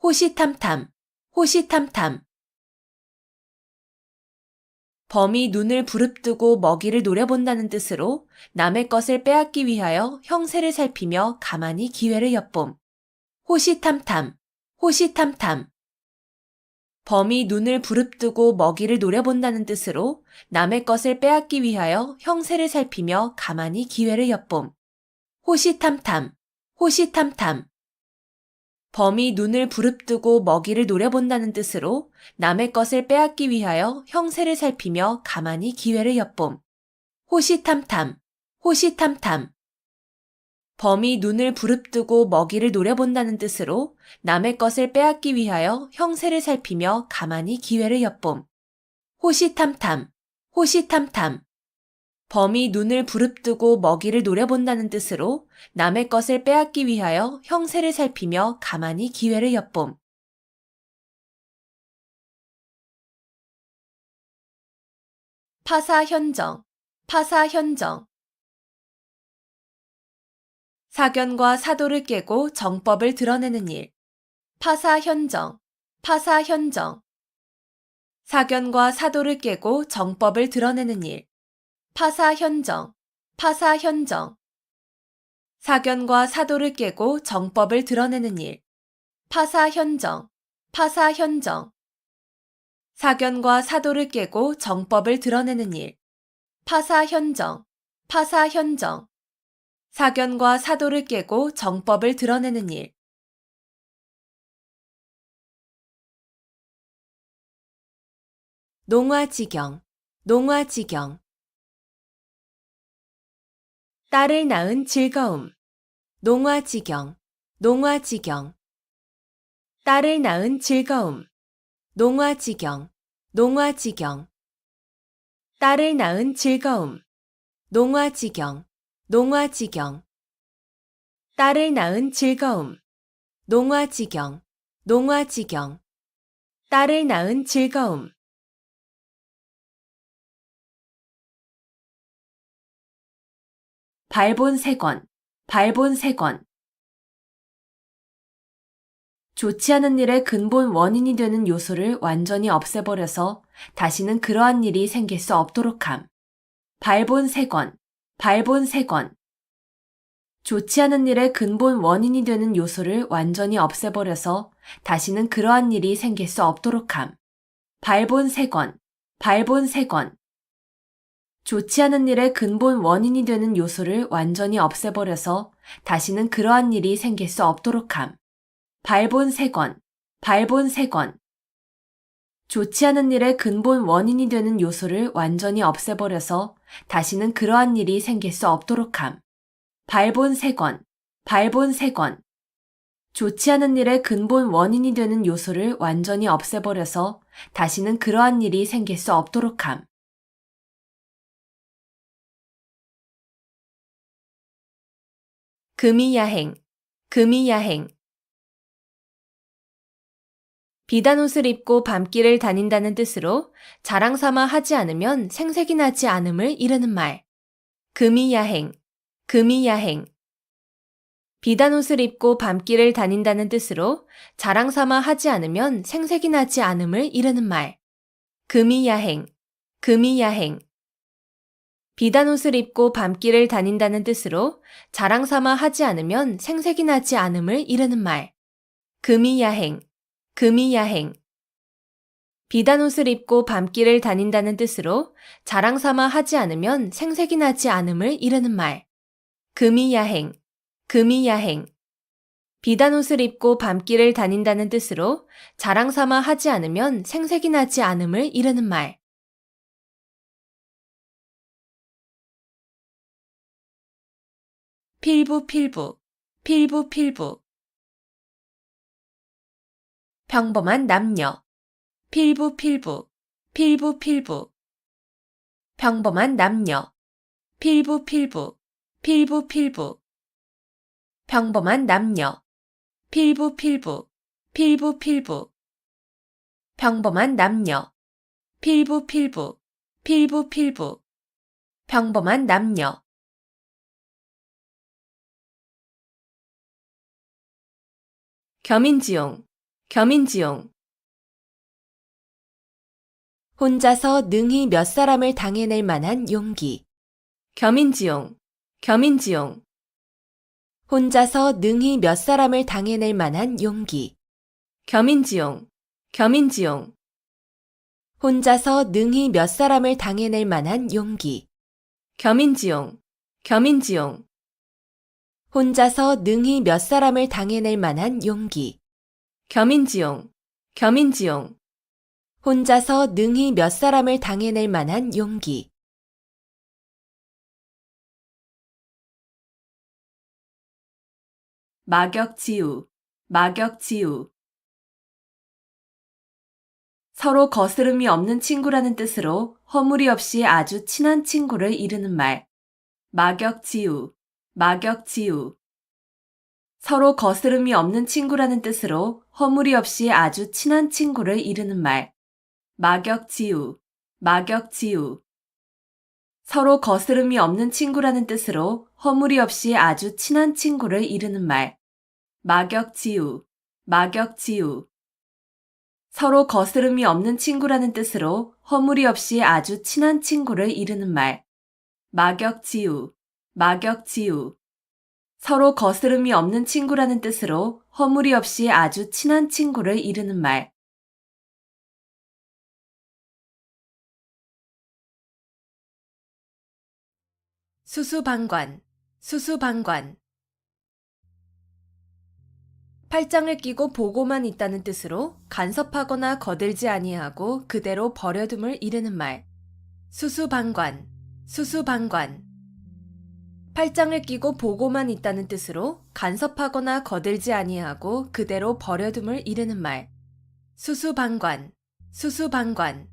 호시탐탐, 호시탐탐. 범이 눈을 부릅뜨고 먹이를 노려본다는 뜻으로 남의 것을 빼앗기 위하여 형세를 살피며 가만히 기회를 엿봄. 호시탐탐, 호시탐탐. 범이 눈을 부릅뜨고 먹이를 노려본다는 뜻으로 남의 것을 빼앗기 위하여 형세를 살피며 가만히 기회를 엿봄. 호시탐탐, 호시탐탐. 범이 눈을 부릅뜨고 먹이를 노려본다는 뜻으로 남의 것을 빼앗기 위하여 형세를 살피며 가만히 기회를 엿봄. 호시탐탐, 호시탐탐. 범이 눈을 부릅뜨고 먹이를 노려본다는 뜻으로 남의 것을 빼앗기 위하여 형세를 살피며 가만히 기회를 엿봄. 호시탐탐, 호시탐탐. 범이 눈을 부릅뜨고 먹이를 노려본다는 뜻으로 남의 것을 빼앗기 위하여 형세를 살피며 가만히 기회를 엿봄. 파사현정, 파사현정. 사견과 사도를 깨고 정법을 드러내는 일. 파사현정, 파사현정. 사견과 사도를 깨고 정법을 드러내는 일. 파사현정, 파사현정. 사견과 사도를 깨고 정법을 드러내는 일. 파사현정, 파사현정. 사견과 사도를 깨고 정법을 드러내는 일. 파사현정, 파사현정. 사견과 사도를 깨고 정법을 드러내는 일. 농화지경, 농화지경. 딸을 낳은 즐거움. 농화지경, 농화지경. 딸을 낳은 즐거움. 농화지경, 농화지경. 딸을 낳은 즐거움. 농화지경, 농화지경. 딸을 낳은 즐거움. 농화지경, 농화지경. 딸을 낳은 즐거움. 발본색원, 발본색원. 좋지 않은 일의 근본 원인이 되는 요소를 완전히 없애버려서 다시는 그러한 일이 생길 수 없도록 함. 발본색원, 발본색원. 좋지 않은 일의 근본 원인이 되는 요소를 완전히 없애버려서 다시는 그러한 일이 생길 수 없도록 함. 발본색원, 발본색원. 좋지 않은 일의 근본 원인이 되는 요소를 완전히 없애버려서 다시는 그러한 일이 생길 수 없도록 함. 발본색원, 발본색원. 좋지 않은 일의 근본 원인이 되는 요소를 완전히 없애버려서 다시는 그러한 일이 생길 수 없도록 함. 발본색원, 발본색원. 좋지 않은 일의 근본 원인이 되는 요소를 완전히 없애버려서 다시는 그러한 일이 생길 수 없도록 함. 금이야행, 금이야행. 비단 옷을 입고 밤길을 다닌다는 뜻으로 자랑 삼아 하지 않으면 생색이 나지 않음을 이르는 말. 금이야행, 금이야행. 비단 옷을 입고 밤길을 다닌다는 뜻으로 자랑 삼아 하지 않으면 생색이 나지 않음을 이르는 말. 금이야행, 금이야행. 비단 옷을 입고 밤길을 다닌다는 뜻으로 자랑 삼아 하지 않으면 생색이 나지 않음을 이르는 말. 금이야행, 금이야행. 비단 옷을 입고 밤길을 다닌다는 뜻으로 자랑 삼아 하지 않으면 생색이 나지 않음을 이르는 말. 금이야행, 금이야행. 비단 옷을 입고 밤길을 다닌다는 뜻으로 자랑 삼아 하지 않으면 생색이 나지 않음을 이르는 말. 필부, 필부, 필부, 필부. 평범한 남녀. 필부, 필부, 필부, 필부. 평범한 남녀. 필부, 필부, 필부, 필부. 평범한 남녀. 필부, 필부, 필부, 필부. 평범한 남녀. 필부, 필부, 필부, 필부. 평범한 남녀. 겸인지용, 겸인지용. 혼자서 능히 몇 사람을 당해낼 만한 용기. 겸인지용, 겸인지용. 혼자서 능히 몇 사람을 당해낼 만한 용기. 겸인지용, 겸인지용. 혼자서 능히 몇 사람을 당해낼 만한 용기. 겸인지용, 겸인지용. 혼자서 능히 몇 사람을 당해낼 만한 용기. 겸인지용, 겸인지용. 혼자서 능히 몇 사람을 당해낼 만한 용기. 막역지우, 막역지우. 서로 거스름이 없는 친구라는 뜻으로 허물이 없이 아주 친한 친구를 이르는 말. 막역지우, 막역지우. 서로 거스름이 없는 친구라는 뜻으로 허물이 없이 아주 친한 친구를 이르는 말. 막역지우, 막역지우. 서로 거스름이 없는 친구라는 뜻으로 허물이 없이 아주 친한 친구를 이르는 말. 막역지우, 막역지우. 서로 거스름이 없는 친구라는 뜻으로 허물이 없이 아주 친한 친구를 이르는 말. 막역지우, 막역지우. 서로 거스름이 없는 친구라는 뜻으로 허물이 없이 아주 친한 친구를 이르는 말. 수수방관, 수수방관. 팔짱을 끼고 보고만 있다는 뜻으로 간섭하거나 거들지 아니하고 그대로 버려둠을 이르는 말. 수수방관, 수수방관. 팔짱을 끼고 보고만 있다는 뜻으로 간섭하거나 거들지 아니하고 그대로 버려둠을 이르는 말. 수수방관, 수수방관.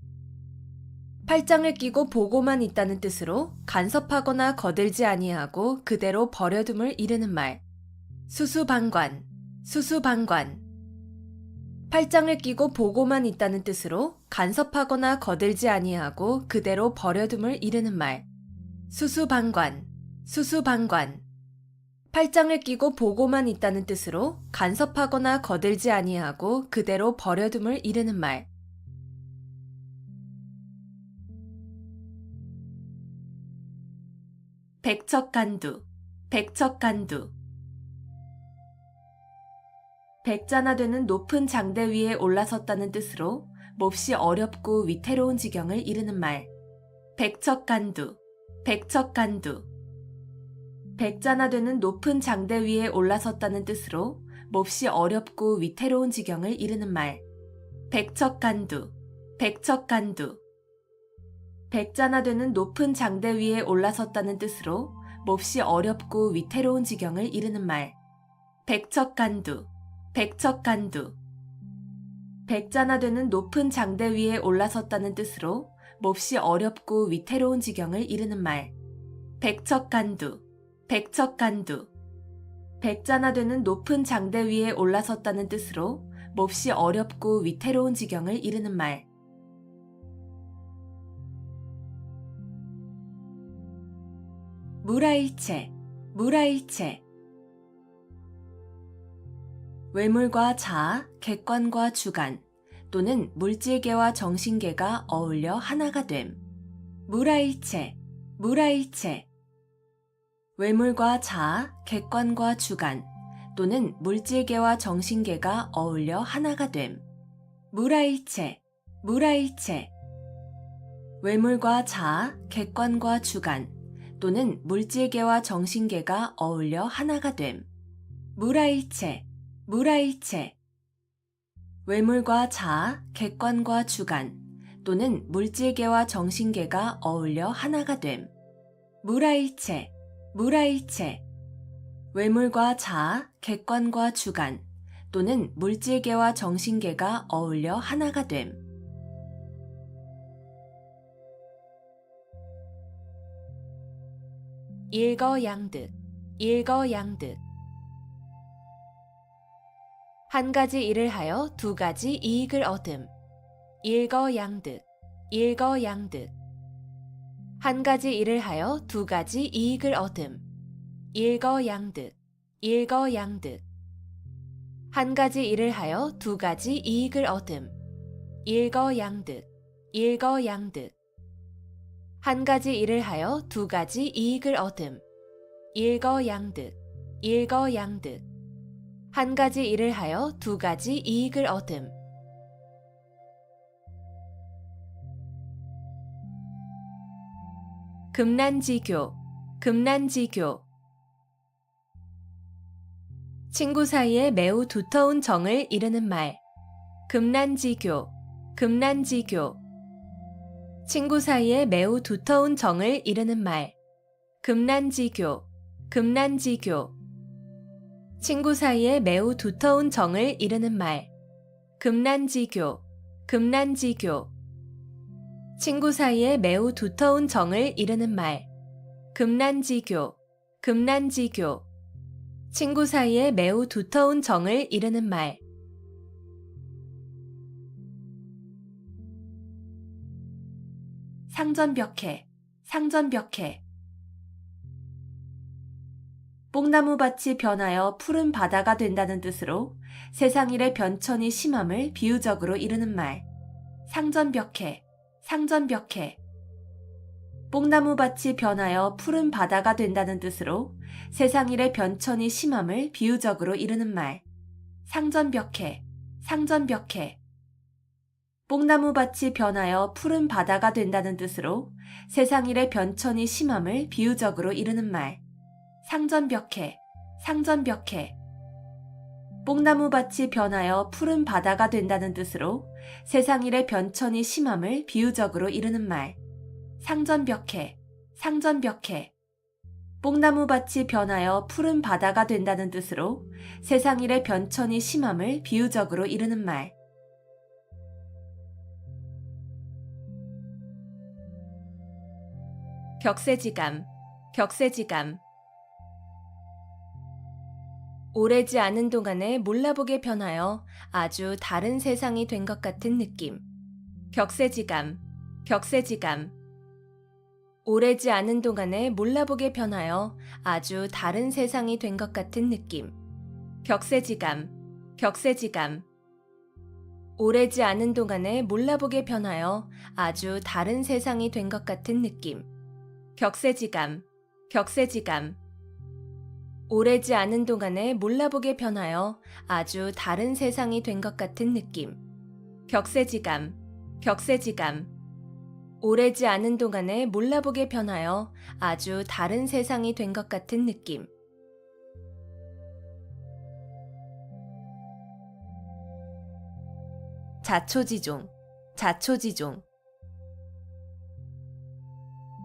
팔짱을 끼고 보고만 있다는 뜻으로 간섭하거나 거들지 아니하고 그대로 버려둠을 이르는 말. 수수방관, 수수방관. 팔짱을 끼고 보고만 있다는 뜻으로 간섭하거나 거들지 아니하고 그대로 버려둠을 이르는 말. 수수방관, 수수방관. 팔짱을 끼고 보고만 있다는 뜻으로 간섭하거나 거들지 아니하고 그대로 버려둠을 이르는 말. 백척간두, 백척간두. 백자나 되는 높은 장대 위에 올라섰다는 뜻으로 몹시 어렵고 위태로운 지경을 이르는 말. 백척간두, 백척간두. 백자나 되는 높은 장대 위에 올라섰다는 뜻으로 몹시 어렵고 위태로운 지경을 이르는 말. 백척간두, 백척간두. 백자나 되는 높은 장대 위에 올라섰다는 뜻으로 몹시 어렵고 위태로운 지경을 이르는 말. 백척간두, 백척간두. 백자나 되는 높은 장대 위에 올라섰다는 뜻으로 몹시 어렵고 위태로운 지경을 이르는 말. 백척간두, 백척간두. 백자나 되는 높은 장대 위에 올라섰다는 뜻으로 몹시 어렵고 위태로운 지경을 이르는 말. 무라일체, 무라일체. 외물과 자아, 객관과 주관 또는 물질계와 정신계가 어울려 하나가 됨. 무라일체, 무라일체. 외물과 자아, 객관과 주관 또는 물질계와 정신계가 어울려 하나가 됨. 무라일체, 무라일체. 외물과 자아, 객관과 주관 또는 물질계와 정신계가 어울려 하나가 됨. 무라일체, 무라일체. 외물과 자아, 객관과 주관 또는 물질계와 정신계가 어울려 하나가 됨. 무라일체, 무라일체. 외물과 자아, 객관과 주관 또는 물질계와 정신계가 어울려 하나가 됨. 일거양득, 일거양득. 한 가지 일을 하여 두 가지 이익을 얻음. 일거양득, 일거양득. 한 가지 일을 하여 두 가지 이익을 얻음. 일거양득, 일거양득. 한 가지 일을 하여 두 가지 이익을 얻음. 일거양득, 일거양득. 한 가지 일을 하여 두 가지 이익을 얻음. 일거양득, 일거양득. 한 가지 일을 하여 두 가지 이익을 얻음. 금난지교, 금난지교. 친구 사이에 매우 두터운 정을 이르는 말. 금난지교, 금난지교. 친구 사이에 매우 두터운 정을 이르는 말. 금난지교, 금난지교. 친구 사이에 매우 두터운 정을 이르는 말. 금난지교, 금난지교. 친구 사이에 매우 두터운 정을 이르는 말. 금난지교, 금난지교. 친구 사이에 매우 두터운 정을 이르는 말. 상전벽해, 상전벽해. 뽕나무밭이 변하여 푸른 바다가 된다는 뜻으로 세상일의 변천이 심함을 비유적으로 이르는 말. 상전벽해, 상전벽해. 뽕나무밭이 변하여 푸른 바다가 된다는 뜻으로 세상일의 변천이 심함을 비유적으로 이르는 말. 상전벽해, 상전벽해. 뽕나무밭이 변하여 푸른 바다가 된다는 뜻으로 세상일의 변천이 심함을 비유적으로 이르는 말. 상전벽해, 상전벽해. 뽕나무밭이 변하여 푸른 바다가 된다는 뜻으로 세상일의 변천이 심함을 비유적으로 이르는 말. 상전벽해, 상전벽해. 뽕나무밭이 변하여 푸른 바다가 된다는 뜻으로 세상일의 변천이 심함을 비유적으로 이르는 말. 격세지감, 격세지감. 오래지 않은 동안에 몰라보게 변하여 아주 다른 세상이 된 것 같은 느낌. 격세지감, 격세지감. 오래지 않은 동안에 몰라보게 변하여 아주 다른 세상이 된 것 같은 느낌. 격세지감, 격세지감. 오래지 않은 동안에 몰라보게 변하여 아주 다른 세상이 된 것 같은 느낌. 격세지감, 격세지감. 오래지 않은 동안에 몰라보게 변하여 아주 다른 세상이 된 것 같은 느낌. 격세지감, 격세지감. 오래지 않은 동안에 몰라보게 변하여 아주 다른 세상이 된 것 같은 느낌. 자초지종, 자초지종.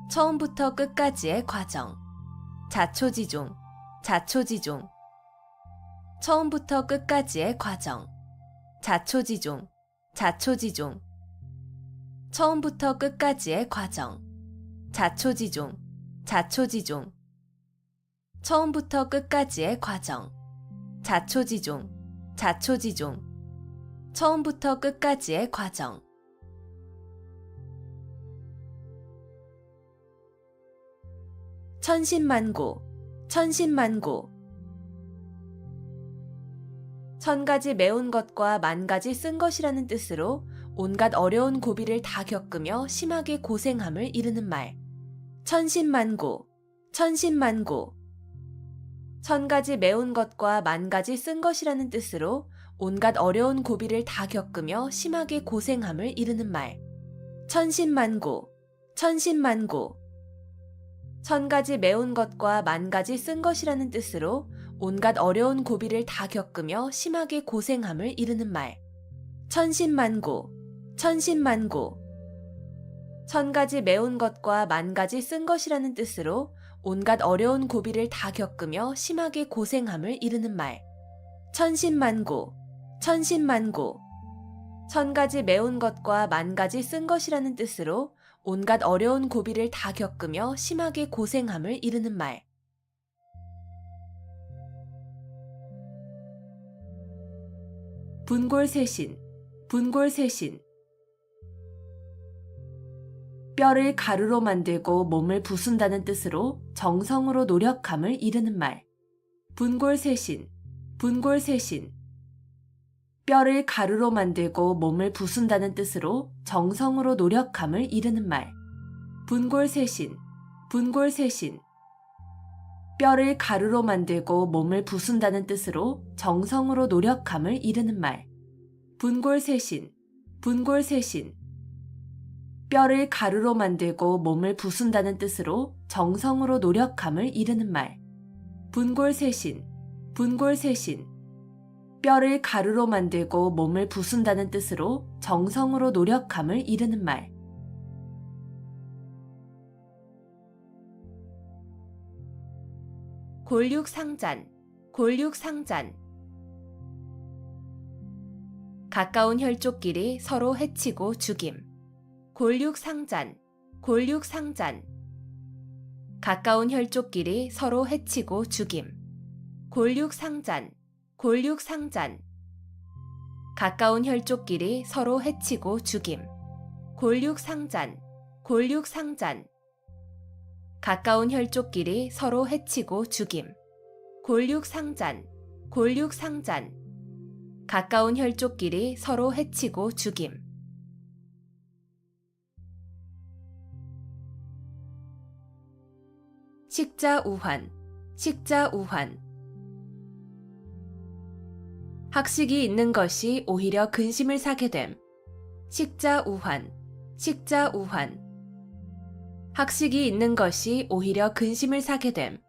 처음부터 끝까지의 과정. 자초지종, 자초지종. 처음부터 끝까지의 과정. 자초지종, 자초지종. 처음부터 끝까지의 과정. 자초지종, 자초지종. 처음부터 끝까지의 과정. 자초지종, 자초지종. 처음부터 끝까지의 과정. 천신만고, 천신만고. 천 가지 매운 것과 만 가지 쓴 것이라는 뜻으로 온갖 어려운 고비를 다 겪으며 심하게 고생함을 이르는 말. 천신만고, 천신만고. 천 가지 매운 것과 만 가지 쓴 것이라는 뜻으로 온갖 어려운 고비를 다 겪으며 심하게 고생함을 이르는 말. 천신만고, 천신만고. 천 가지 매운 것과 만 가지 쓴 것이라는 뜻으로 온갖 어려운 고비를 다 겪으며 심하게 고생함을 이르는 말. 천신만고, 천신만고. 천 가지 매운 것과 만 가지 쓴 것이라는 뜻으로 온갖 어려운 고비를 다 겪으며 심하게 고생함을 이르는 말. 천신만고, 천신만고. 천 가지 매운 것과 만 가지 쓴 것이라는 뜻으로 온갖 어려운 고비를 다 겪으며 심하게 고생함을 이르는 말. 분골쇄신, 분골쇄신. 뼈를 가루로 만들고 몸을 부순다는 뜻으로 정성으로 노력함을 이르는 말. 분골쇄신, 분골쇄신. 뼈를 가루로 만들고 몸을 부순다는 뜻으로 정성으로 노력함을 이르는 말. 분골쇄신, 분골쇄신. 뼈를 가루로 만들고 몸을 부순다는 뜻으로 정성으로 노력함을 이르는 말. 분골쇄신, 분골쇄신. 뼈를 가루로 만들고 몸을 부순다는 뜻으로 정성으로 노력함을 이르는 말. 분골쇄신, 분골쇄신. 뼈를 가루로 만들고 몸을 부순다는 뜻으로 정성으로 노력함을 이르는 말. 골육상잔, 골육상잔. 가까운 혈족끼리 서로 해치고 죽임. 골육상잔, 골육상잔. 가까운 혈족끼리 서로 해치고 죽임. 골육상잔, 골육상잔. 가까운 혈족끼리 서로 해치고 죽임. 골육상잔, 골육상잔. 가까운 혈족끼리 서로 해치고 죽임. 골육상잔, 골육상잔. 가까운 혈족끼리 서로 해치고 죽임. 식자우환, 식자우환. 학식이 있는 것이 오히려 근심을 사게 됨. 식자우환, 식자우환. 학식이 있는 것이 오히려 근심을 사게 됨.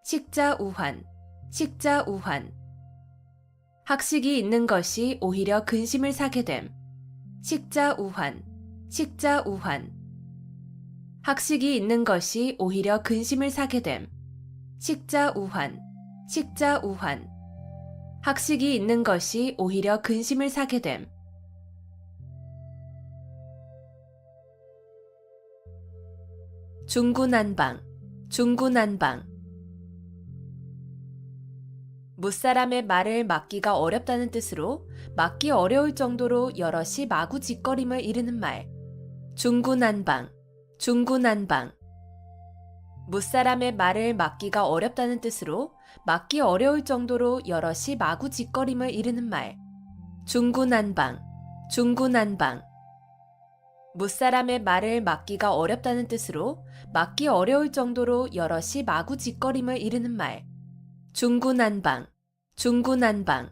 식자우환, 식자우환. 학식이 있는 것이 오히려 근심을 사게 됨. 식자우환, 식자우환. 학식이 있는 것이 오히려 근심을 사게 됨. 식자우환, 식자우환. 학식이 있는 것이 오히려 근심을 사게 됨. 중구난방, 중구난방. 무사람의 말을 막기가 어렵다는 뜻으로 막기 어려울 정도로 여럿이 마구짓거림을 이르는 말. 중구난방, 중구난방. 무사람의 말을 막기가 어렵다는 뜻으로 막기 어려울 정도로 여럿이 마구짓거림을 이르는 말. 중구난방, 중구난방. 무사람의 말을 막기가 어렵다는 뜻으로 막기 어려울 정도로 여럿이 마구짓거림을 이르는 말. 중구난방, 중구난방.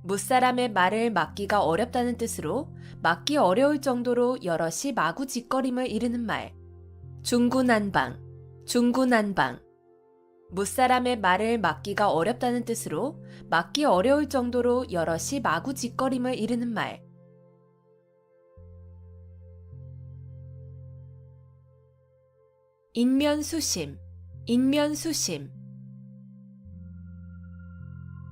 무사람의 말을 막기가 어렵다는 뜻으로 막기 어려울 정도로 여럿이 마구짓거림을 이르는 말. 중구난방, 중구난방. 무사람의 말을 막기가 어렵다는 뜻으로 막기 어려울 정도로 여럿이 마구짓거림을 이르는 말. 인면수심, 인면수심.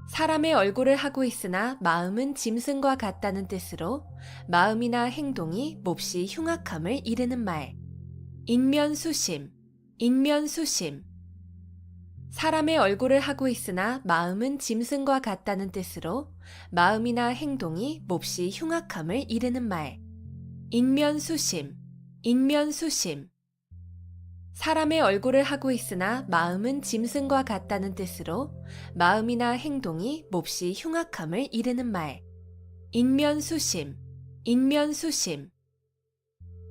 사람의 얼굴을 하고 있으나 마음은 짐승과 같다는 뜻으로 마음이나 행동이 몹시 흉악함을 이르는 말. 인면수심, 인면수심. 사람의 얼굴을 하고 있으나 마음은 짐승과 같다는 뜻으로 마음이나 행동이 몹시 흉악함을 이르는 말. 인면수심, 인면수심. 사람의 얼굴을 하고 있으나 마음은 짐승과 같다는 뜻으로 마음이나 행동이 몹시 흉악함을 이르는 말. 인면수심, 인면수심.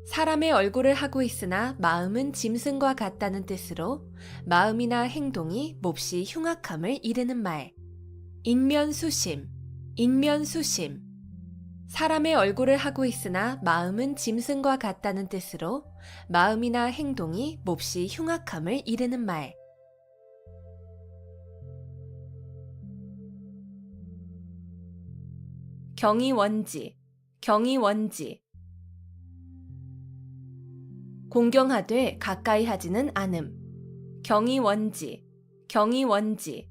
사람의 얼굴을 하고 있으나 마음은 짐승과 같다는 뜻으로 마음이나 행동이 몹시 흉악함을 이르는 말. 인면수심, 인면수심. 사람의 얼굴을 하고 있으나 마음은 짐승과 같다는 뜻으로 마음이나 행동이 몹시 흉악함을 이르는 말. 경이원지, 경이원지. 공경하되 가까이 하지는 않음. 경이원지, 경이원지.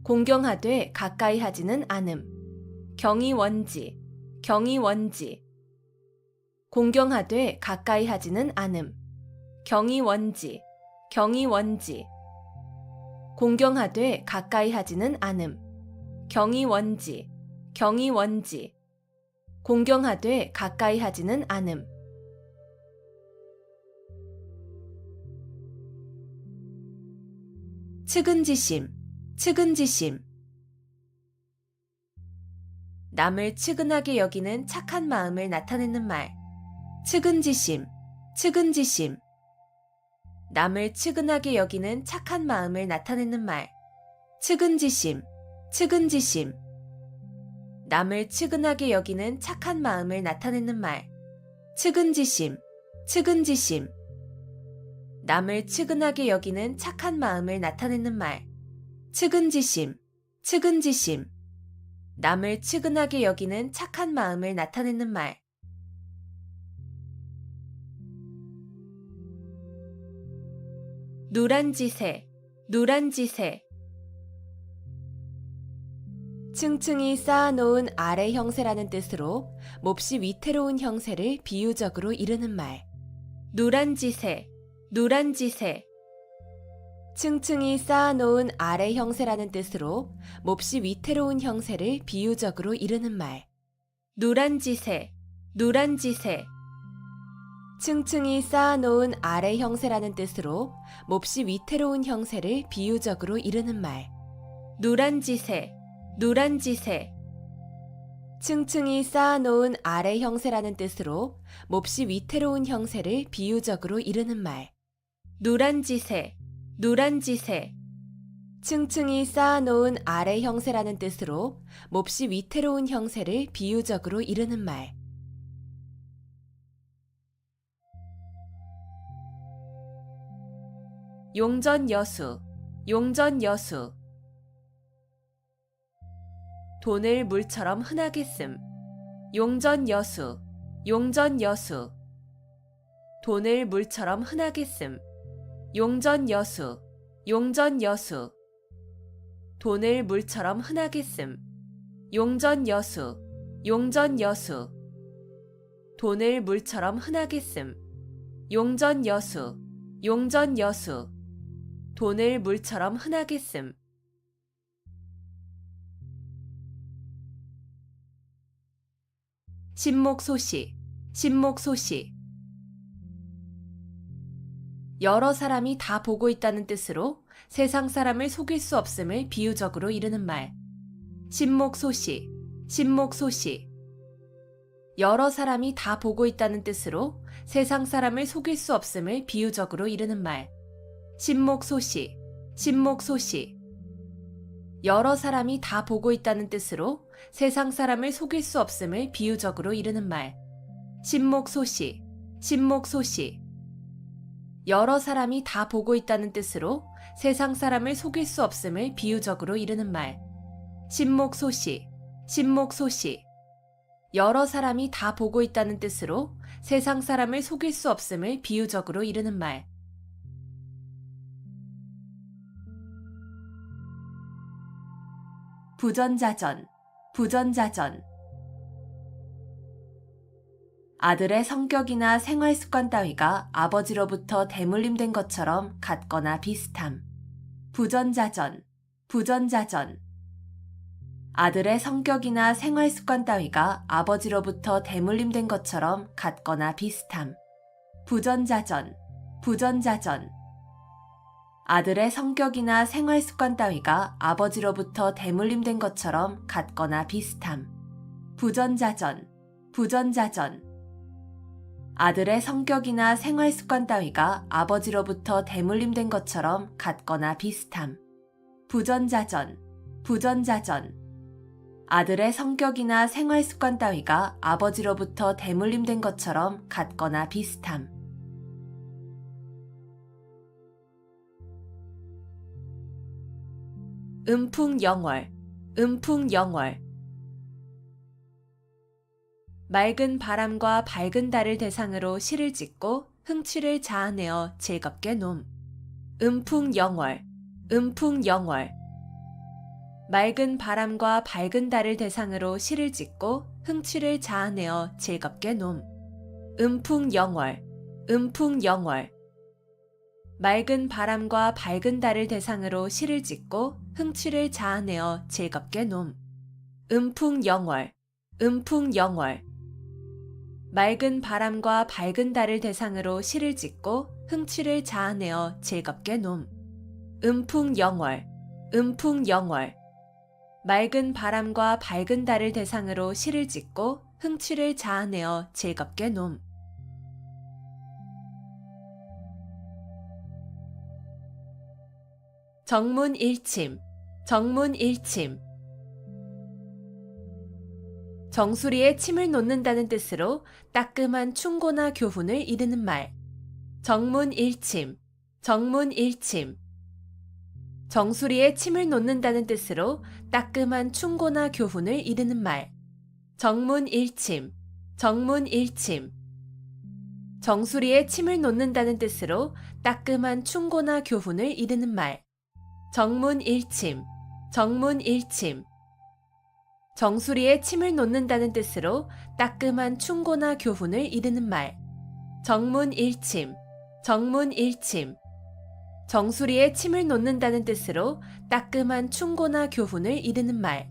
공경하되 가까이 하지는 않음. 경이원지, 경이원지. 공경하되 가까이 하지는 않음. 경이원지, 경이원지. 공경하되 가까이 하지는 않음. 경이원지, 경이원지. 공경하되 가까이 하지는 않음. 측은지심, 측은지심. 남을 측은하게 여기는 착한 마음을 나타내는 말. 측은지심, 측은지심. 남을 측은하게 여기는 착한 마음을 나타내는 말. 측은지심, 측은지심. 남을 측은하게 여기는 착한 마음을 나타내는 말. 측은지심, 측은지심. 남을 측은하게 여기는 착한 마음을 나타내는 말. 측은지심, 측은지심. 남을 측은하게 여기는 착한 마음을 나타내는 말. 누란지새, 누란지새. 층층이 쌓아놓은 아래 형세라는 뜻으로 몹시 위태로운 형세를 비유적으로 이르는 말. 누란지새, 누란지새. 층층이 쌓아놓은 아래 형세라는 뜻으로 몹시 위태로운 형세를 비유적으로 이르는 말. 누란지새, 누란지새. 층층이 쌓아놓은 아래 형세라는 뜻으로 몹시 위태로운 형세를 비유적으로 이르는 말. 누란지새, 누란지새. 층층이 쌓아놓은 아래 형세라는 뜻으로 몹시 위태로운 형세를 비유적으로 이르는 말. 누란지새, 누란지새. 층층이 쌓아놓은 아래 형세라는 뜻으로 몹시 위태로운 형세를 비유적으로 이르는 말. 용전여수, 용전여수. 돈을 물처럼 흔하게 씀. 용전여수, 용전여수. 돈을 물처럼 흔하게 씀. 용전여수, 용전여수. 돈을 물처럼 흔하게 씀. 용전여수, 용전여수. 돈을 물처럼 흔하게 씀. 용전여수, 용전여수. 돈을 물처럼 흔하게 씀. 신목소시, 신목소시. 여러 사람이 다 보고 있다는 뜻으로 세상 사람을 속일 수 없음을 비유적으로 이르는 말. 신목소시, 신목소시. 여러 사람이 다 보고 있다는 뜻으로 세상 사람을 속일 수 없음을 비유적으로 이르는 말. 신목소시, 신목소시. 여러 사람이 다 보고 있다는 뜻으로 세상 사람을 속일 수 없음을 비유적으로 이르는 말. 신목소시, 신목소시. 여러 사람이 다 보고 있다는 뜻으로 세상 사람을 속일 수 없음을 비유적으로 이르는 말. 신목소시, 신목소시. 여러 사람이 다 보고 있다는 뜻으로 세상 사람을 속일 수 없음을 비유적으로 이르는 말. 부전자전, 부전자전. 아들의 성격이나 생활 습관 따위가 아버지로부터 대물림된 것처럼 같거나 비슷함. 부전자전, 부전자전. 아들의 성격이나 생활 습관 따위가 아버지로부터 대물림된 것처럼 같거나 비슷함. 부전자전, 부전자전. 아들의 성격이나 생활 습관 따위가 아버지로부터 대물림된 것처럼 같거나 비슷함. 부전자전, 부전자전. 아들의 성격이나 생활 습관 따위가 아버지로부터 대물림된 것처럼 같거나 비슷함. 부전자전, 부전자전. 아들의 성격이나 생활 습관 따위가 아버지로부터 대물림된 것처럼 같거나 비슷함. 음풍영월, 음풍영월. 맑은 바람과 밝은 달을 대상으로 시를 짓고 흥취를 자아내어 즐겁게 놈. 음풍영월, 음풍영월. 맑은 바람과 밝은 달을 대상으로 시를 짓고 흥취를 자아내어 즐겁게 놈. 음풍영월, 음풍영월. 맑은 바람과 밝은 달을 대상으로 시를 짓고 흥취를 자아내어 즐겁게 놈. 음풍영월, 음풍영월. 맑은 바람과 밝은 달을 대상으로 시를 짓고 흥취를 자아내어 즐겁게 놈. 음풍영월, 음풍영월. 맑은 바람과 밝은 달을 대상으로 시를 짓고 흥취를 자아내어 즐겁게 놈. 정문일침, 정문일침. 정수리에 침을 놓는다는 뜻으로 따끔한 충고나 교훈을 이르는 말. 정문일침, 정문일침. 정수리에 침을 놓는다는 뜻으로 따끔한 충고나 교훈을 이르는 말. 정문일침, 정문일침. 정수리에 침을 놓는다는 뜻으로 따끔한 충고나 교훈을 이르는 말. 정문일침, 정문일침. 정수리에 침을 놓는다는 뜻으로 따끔한 충고나 교훈을 이르는 말. 정문일침, 정문일침. 정수리에 침을 놓는다는 뜻으로 따끔한 충고나 교훈을 이르는 말.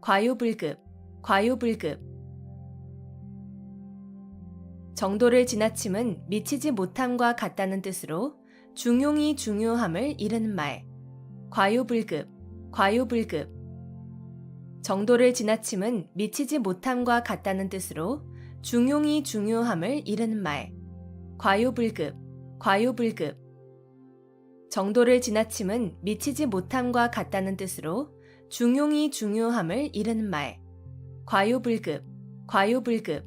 과유불급, 과유불급. 정도를 지나침은 미치지 못함과 같다는 뜻으로 중용이 중요함을 이르는 말. 과유불급, 과유불급. 정도를 지나침은 미치지 못함과 같다는 뜻으로 중용이 중요함을 이르는 말. 과유불급, 과유불급. 정도를 지나침은 미치지 못함과 같다는 뜻으로 중용이 중요함을 이르는 말. 과유불급, 과유불급.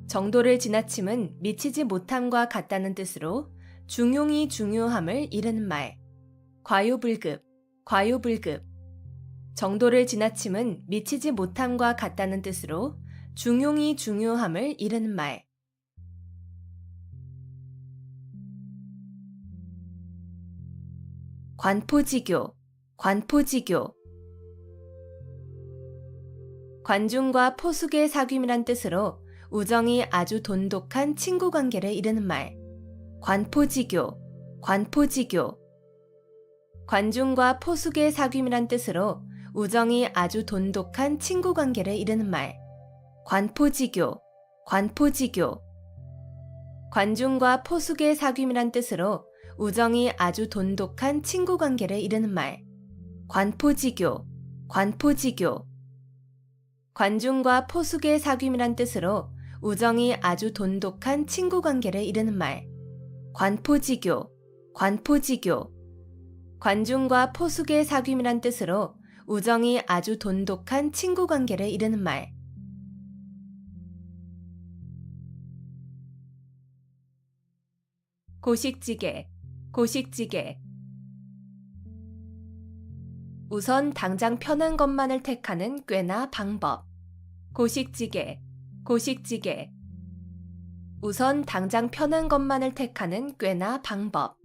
정도를 지나침은 미치지 못함과 같다는 뜻으로 중용이 중요함을 이르는 말. 과유불급, 과유불급. 정도를 지나침은 미치지 못함과 같다는 뜻으로 중용이 중요함을 이르는 말. 관포지교, 관포지교. 관중과 포숙의 사귐이란 뜻으로 우정이 아주 돈독한 친구 관계를 이르는 말. 관포지교, 관포지교. 관중과 포숙의 사귐이란 뜻으로 우정이 아주 돈독한 친구 관계를 이르는 말. 관포지교, 관포지교. 관중과 포숙의 사귐이란 뜻으로 우정이 아주 돈독한 친구 관계를 이르는 말. 관포지교, 관포지교. 관중과 포숙의 사귐이란 뜻으로 우정이 아주 돈독한 친구 관계를 이르는 말. 관포지교, 관포지교. 관중과 포숙의 사귐이란 뜻으로 우정이 아주 돈독한 친구 관계를 이르는 말. 고식지게, 고식지게. 우선 당장 편한 것만을 택하는 꾀나 방법. 고식지게, 고식지게. 우선 당장 편한 것만을 택하는 꾀나 방법.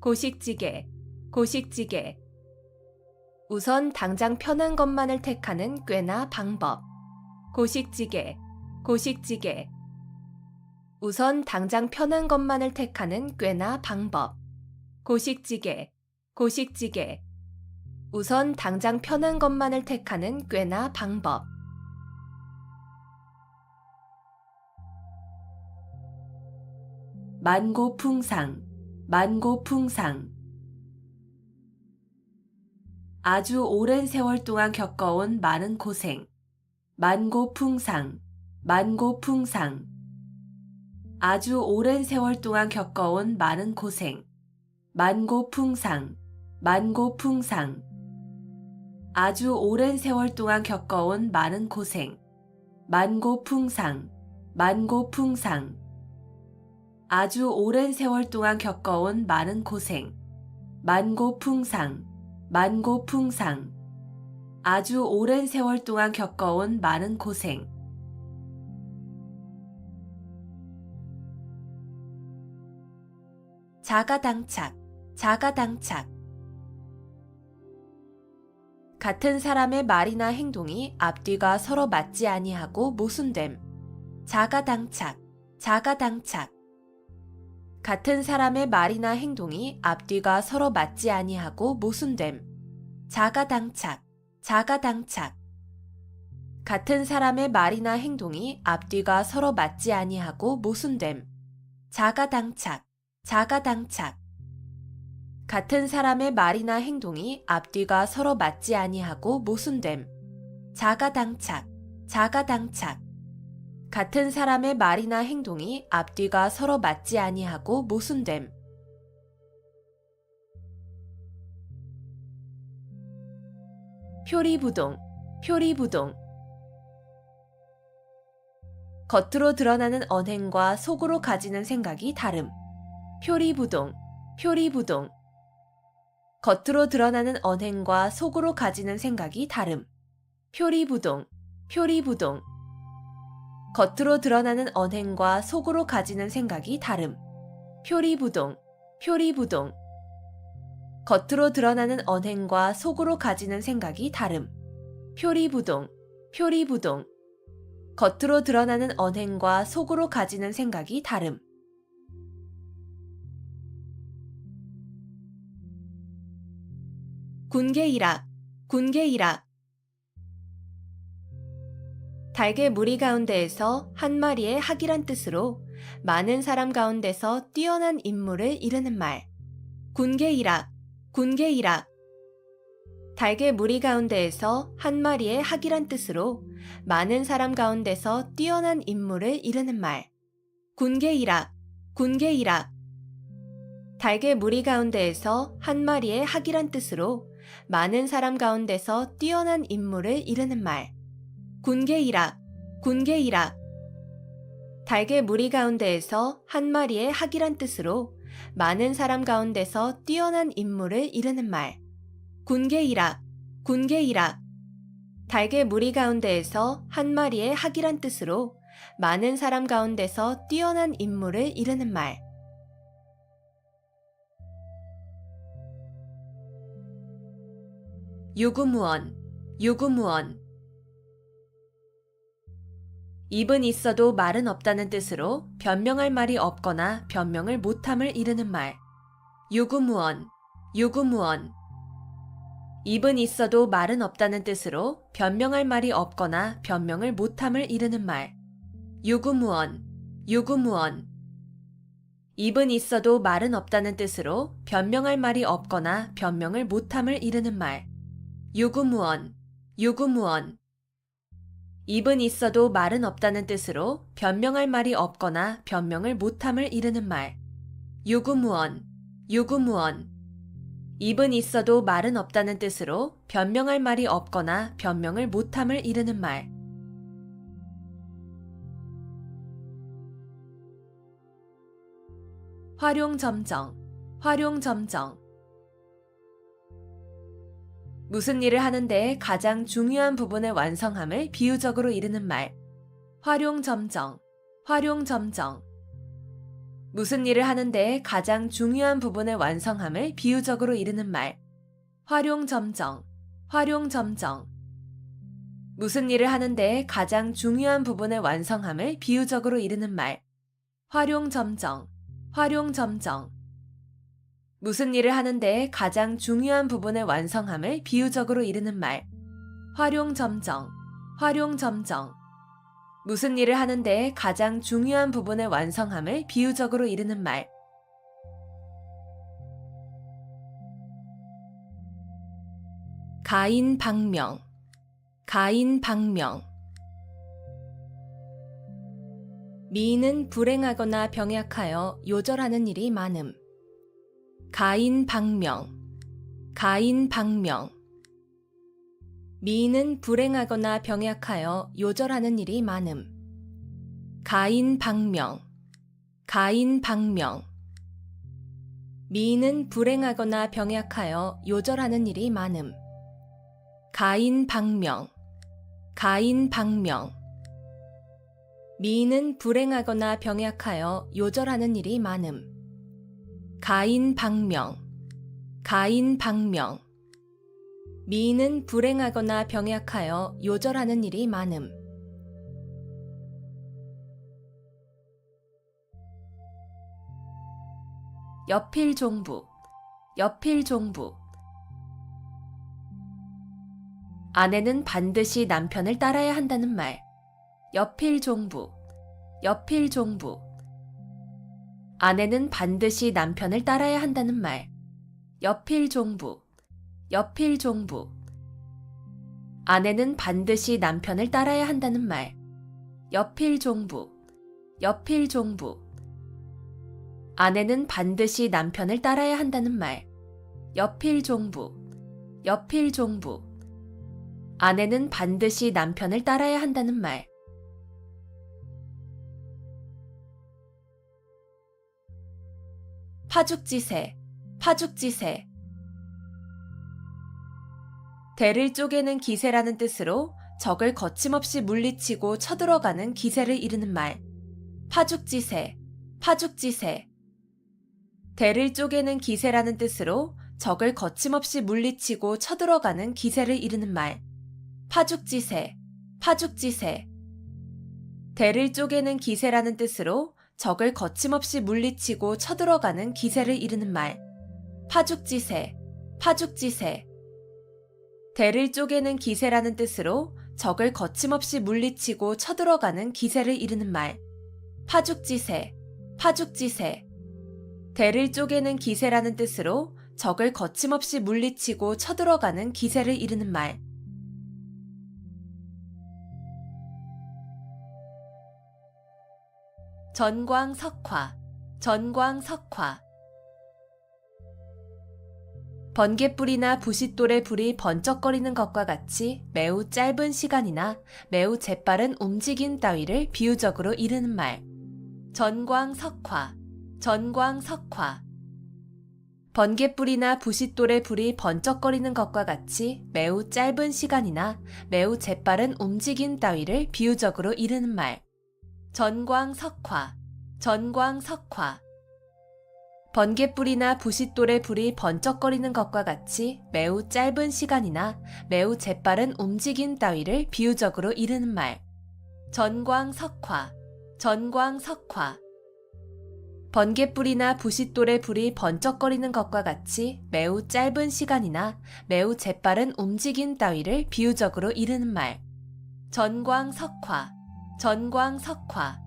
고식지게, 고식지게. 우선 당장 편한 것만을 택하는 꾀나 방법. 고식지게, 고식지게. 우선 당장 편한 것만을 택하는 꾀나 방법. 고식지게, 고식지게. 우선 당장 편한 것만을 택하는 꾀나 방법. 만고풍상, 만고풍상. 아주 오랜 세월 동안 겪어온 많은 고생. 만고풍상, 만고풍상. 아주 오랜 세월 동안 겪어온 많은 고생. 만고풍상, 만고풍상. 아주 오랜 세월 동안 겪어온 많은 고생. 만고풍상, 만고풍상. 아주 오랜 세월 동안 겪어온 많은 고생. 만고풍상, 만고풍상. 아주 오랜 세월 동안 겪어온 많은 고생. 자가당착, 자가당착. 같은 사람의 말이나 행동이 앞뒤가 서로 맞지 아니하고 모순됨. 자가당착, 자가당착. 같은 사람의 말이나 행동이 앞뒤가 서로 맞지 아니하고 모순됨. 자가당착, 자가당착. 같은 사람의 말이나 행동이 앞뒤가 서로 맞지 아니하고 모순됨. 자가당착, 자가당착. 같은 사람의 말이나 행동이 앞뒤가 서로 맞지 아니하고 모순됨. 자가당착, 자가당착. 같은 사람의 말이나 행동이 앞뒤가 서로 맞지 아니하고 모순됨. 표리부동, 표리부동. 겉으로 드러나는 언행과 속으로 가지는 생각이 다름. 표리부동, 표리부동. 겉으로 드러나는 언행과 속으로 가지는 생각이 다름. 표리부동, 표리부동. 겉으로 드러나는 언행과 속으로 가지는 생각이 다름. 표리부동, 표리부동. 겉으로 드러나는 언행과 속으로 가지는 생각이 다름. 표리부동, 표리부동. 겉으로 드러나는 언행과 속으로 가지는 생각이 다름. 군계일학, 군계일학. 달개 무리 가운데에서 한 마리의 학이란 뜻으로 많은 사람 가운데서 뛰어난 인물을 이르는 말. 군계일학, 군계일학. 달개 무리 가운데에서 한 마리의 학이란 뜻으로 많은 사람 가운데서 뛰어난 인물을 이르는 말. 군계일학, 군계일학. 달개 무리 가운데에서 한 마리의 학이란 뜻으로 많은 사람 가운데서 뛰어난 인물을 이르는 말. 군계일학, 군계일학. 달개 무리 가운데에서 한 마리의 학이란 뜻으로 많은 사람 가운데서 뛰어난 인물을 이르는 말. 군계일학, 군계일학. 달개 무리 가운데에서 한 마리의 학이란 뜻으로 많은 사람 가운데서 뛰어난 인물을 이르는 말. 유구무원, 유구무원. 입은 있어도 말은 없다는 뜻으로 변명할 말이 없거나 변명을 못함을 이르는 말. 유구무원, 유구무원. 입은 있어도 말은 없다는 뜻으로 변명할 말이 없거나 변명을 못함을 이르는 말. 유구무원, 유구무원. 입은 있어도 말은 없다는 뜻으로 변명할 말이 없거나 변명을 못함을 이르는 말. 유구무원, 유구무원. 입은 있어도 말은 없다는 뜻으로 변명할 말이 없거나 변명을 못함을 이르는 말. 유구무원, 유구무원. 입은 있어도 말은 없다는 뜻으로 변명할 말이 없거나 변명을 못함을 이르는 말. 활용점정, 활용점정. 무슨 일을 하는데 가장 중요한 부분의 완성함을 비유적으로 이르는 말. 활용점정, 활용점정. 무슨 일을 하는데 가장 중요한 부분의 완성함을 비유적으로 이르는 말. 활용점정, 활용점정. 무슨 일을 하는데 가장 중요한 부분의 완성함을 비유적으로 이르는 말. 활용점정, 활용점정. 무슨 일을 하는데 가장 중요한 부분의 완성함을 비유적으로 이르는 말. 활용점정, 활용점정. 무슨 일을 하는데 가장 중요한 부분의 완성함을 비유적으로 이르는 말. 가인방명, 가인방명. 미인은 불행하거나 병약하여 요절하는 일이 많음. 가인방명, 가인방명. 미인은 불행하거나 병약하여 요절하는 일이 많음. 가인방명, 가인방명. 미인은 불행하거나 병약하여 요절하는 일이 많음. 가인방명, 가인방명. 미인은 불행하거나 병약하여 요절하는 일이 많음. 가인방명, 가인방명. 미인은 불행하거나 병약하여 요절하는 일이 많음. 여필종부, 여필종부. 아내는 반드시 남편을 따라야 한다는 말. 여필종부, 여필종부. 아내는 반드시 남편을 따라야 한다는 말. 여필종부, 여필종부. 아내는 반드시 남편을 따라야 한다는 말. 여필종부, 여필종부. 아내는 반드시 남편을 따라야 한다는 말. 여필종부, 여필종부. 아내는 반드시 남편을 따라야 한다는 말. 파죽지세, 파죽지세. 대를 쪼개는 기세라는 뜻으로 적을 거침없이 물리치고 쳐들어가는 기세를 이르는 말. 파죽지세, 파죽지세. 대를 쪼개는 기세라는 뜻으로 적을 거침없이 물리치고 쳐들어가는 기세를 이르는 말. 파죽지세, 파죽지세. 대를 쪼개는 기세라는 뜻으로 적을 거침없이 물리치고 쳐들어가는 기세를 이르는 말. 파죽지세, 파죽지세. 대를 쪼개는 기세라는 뜻으로 적을 거침없이 물리치고 쳐들어가는 기세를 이르는 말. 파죽지세, 파죽지세. 대를 쪼개는 기세라는 뜻으로 적을 거침없이 물리치고 쳐들어가는 기세를 이르는 말. 전광석화, 전광석화. 번갯불이나 부싯돌의 불이 번쩍거리는 것과 같이 매우 짧은 시간이나 매우 재빠른 움직임 따위를 비유적으로 이르는 말. 전광석화, 전광석화. 번갯불이나 부싯돌의 불이 번쩍거리는 것과 같이 매우 짧은 시간이나 매우 재빠른 움직임 따위를 비유적으로 이르는 말. 전광석화, 전광석화. 번갯불이나 부싯돌의 불이 번쩍거리는 것과 같이 매우 짧은 시간이나 매우 재빠른 움직임 따위를 비유적으로 이르는 말. 전광석화, 전광석화. 번갯불이나 부싯돌의 불이 번쩍거리는 것과 같이 매우 짧은 시간이나 매우 재빠른 움직임 따위를 비유적으로 이르는 말. 전광석화, 전광석화.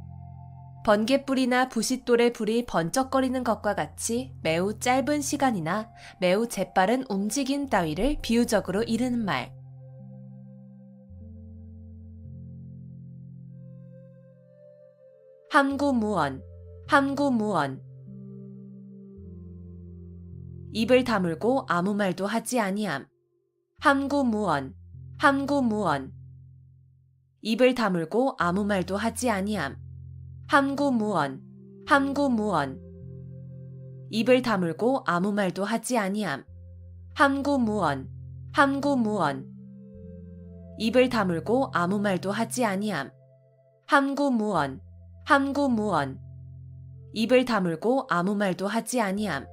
번갯불이나 부싯돌의 불이 번쩍거리는 것과 같이 매우 짧은 시간이나 매우 재빠른 움직임 따위를 비유적으로 이르는 말. 함구무언, 함구무언. 입을 다물고 아무 말도 하지 아니함. 함구무언, 함구무언. 입을 다물고 아무 말도 하지 아니함. 함구무언, 함구무언. 입을 다물고 아무 말도 하지 아니함. 함구무언, 함구무언. 입을 다물고 아무 말도 하지 아니함. 함구무언, 함구무언. 입을 다물고 아무 말도 하지 아니함.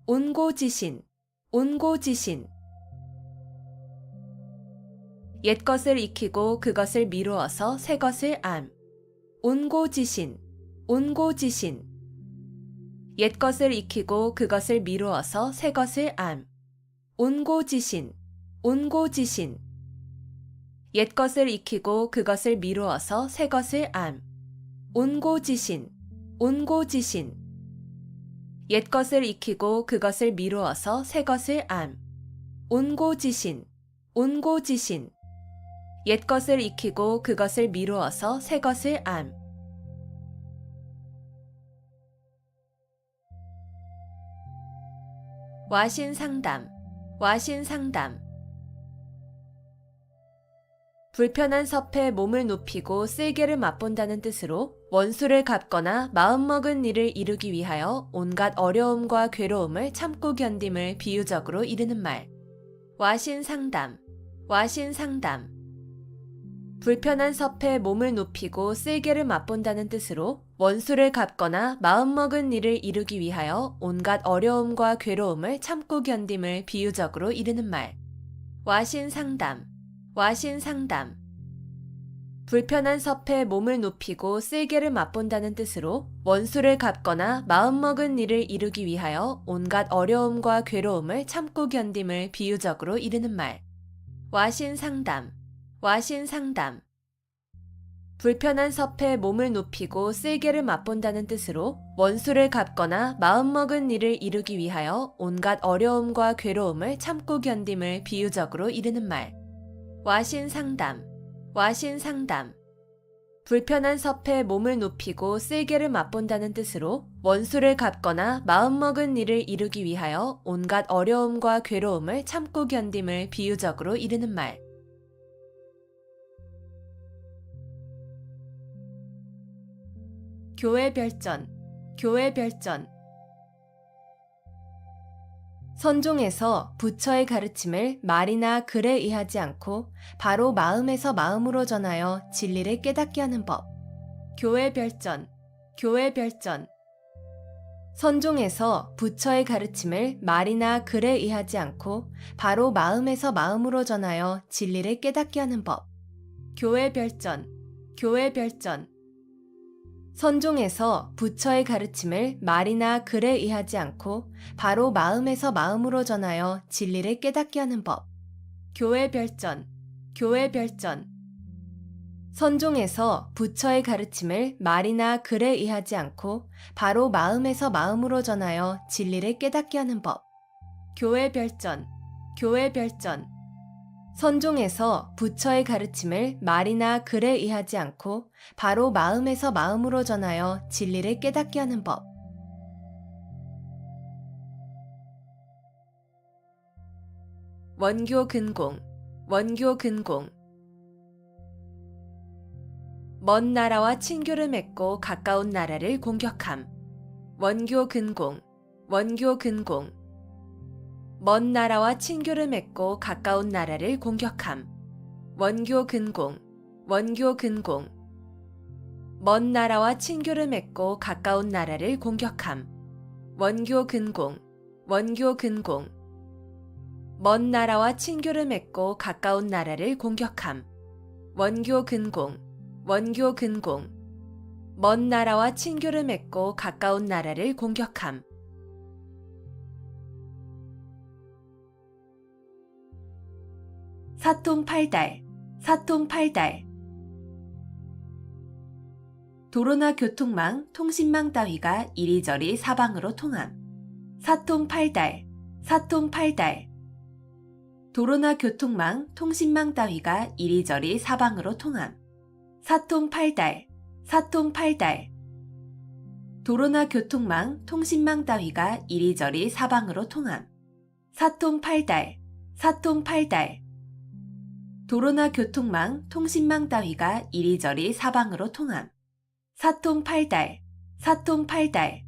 온고지신, 온고지신. 옛것을 익히고 그것을 미루어서 새것을 암. 온고지신, 온고지신. 옛것을 익히고 그것을 미루어서 새것을 암. 온고지신, 온고지신. 옛것을 익히고 그것을 미루어서 새것을 암. 온고지신, 온고지신. 옛것을 익히고 그것을 미루어서 새것을 암. 온고지신, 온고지신. 옛것을 익히고 그것을 미루어서 새것을 암. 와신상담, 와신상담. 불편한 섭에 몸을 눕히고 쓸개를 맛본다는 뜻으로 원수를 갚거나 마음먹은 일을 이루기 위하여 온갖 어려움과 괴로움을 참고 견딤을 비유적으로 이르는 말. 와신상담, 와신상담. 불편한 섭에 몸을 눕히고 쓸개를 맛본다는 뜻으로 원수를 갚거나 마음먹은 일을 이루기 위하여 온갖 어려움과 괴로움을 참고 견딤을 비유적으로 이르는 말. 와신상담, 와신상담. 불편한 섭에 몸을 눕히고 쓸개를 맛본다는 뜻으로 원수를 갚거나 마음먹은 일을 이루기 위하여 온갖 어려움과 괴로움을 참고 견딤을 비유적으로 이르는 말. 와신상담, 와신상담. 불편한 섭에 몸을 눕히고 쓸개를 맛본다는 뜻으로 원수를 갚거나 마음먹은 일을 이루기 위하여 온갖 어려움과 괴로움을 참고 견딤을 비유적으로 이르는 말. 와신상담, 와신상담. 불편한 섭에 몸을 눕히고 쓸개를 맛본다는 뜻으로 원수를 갚거나 마음먹은 일을 이루기 위하여 온갖 어려움과 괴로움을 참고 견딤을 비유적으로 이르는 말. 교회별전, 교회별전. 선종에서 부처의 가르침을 말이나 글에 의하지 않고 바로 마음에서 마음으로 전하여 진리를 깨닫게 하는 법. 교회별전, 교회별전. 선종에서 부처의 가르침을 말이나 글에 의하지 않고 바로 마음에서 마음으로 전하여 진리를 깨닫게 하는 법. 교회별전, 교회별전. 선종에서 부처의 가르침을 말이나 글에 의하지 않고 바로 마음에서 마음으로 전하여 진리를 깨닫게 하는 법. 교회별전, 교회별전. 선종에서 부처의 가르침을 말이나 글에 의하지 않고 바로 마음에서 마음으로 전하여 진리를 깨닫게 하는 법. 교회별전, 교회별전. 선종에서 부처의 가르침을 말이나 글에 의하지 않고 바로 마음에서 마음으로 전하여 진리를 깨닫게 하는 법. 원교 근공, 원교 근공. 먼 나라와 친교를 맺고 가까운 나라를 공격함. 원교 근공, 원교 근공. 먼 나라와 친교를 맺고 가까운 나라를 공격함. 원교 근공, 원교 근공. 먼 나라와 친교를 맺고 가까운 나라를 공격함. 원교 근공, 원교 근공. 먼 나라와 친교를 맺고 가까운 나라를 공격함. 원교 근공, 원교 근공. 먼 나라와 친교를 맺고 가까운 나라를 공격함. 사통팔달, 사통팔달. 도로나 교통망, 통신망 따위가 이리저리 사방으로 통함. 사통팔달, 사통팔달. 도로나 교통망, 통신망 따위가 이리저리 사방으로 통함. 사통팔달, 사통팔달. 도로나 교통망, 통신망 따위가 이리저리 사방으로 통함. 사통팔달, 사통팔달. 도로나 교통망, 통신망 따위가 이리저리 사방으로 통함. 사통팔달, 사통팔달.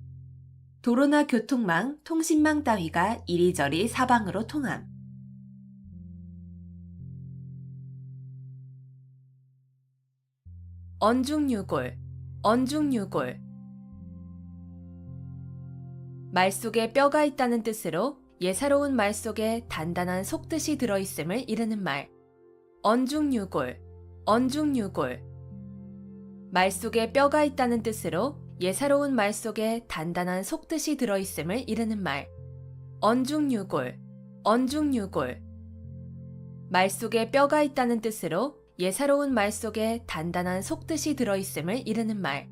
도로나 교통망, 통신망 따위가 이리저리 사방으로 통함. 언중유골, 언중유골. 말 속에 뼈가 있다는 뜻으로 예사로운 말 속에 단단한 속뜻이 들어있음을 이르는 말. 언중유골, 언중유골. 말 속에 뼈가 있다는 뜻으로 예사로운 말 속에 단단한 속뜻이 들어있음을 이르는 말. 언중유골, 언중유골. 말 속에 뼈가 있다는 뜻으로 예사로운 말 속에 단단한 속뜻이 들어있음을 이르는 말.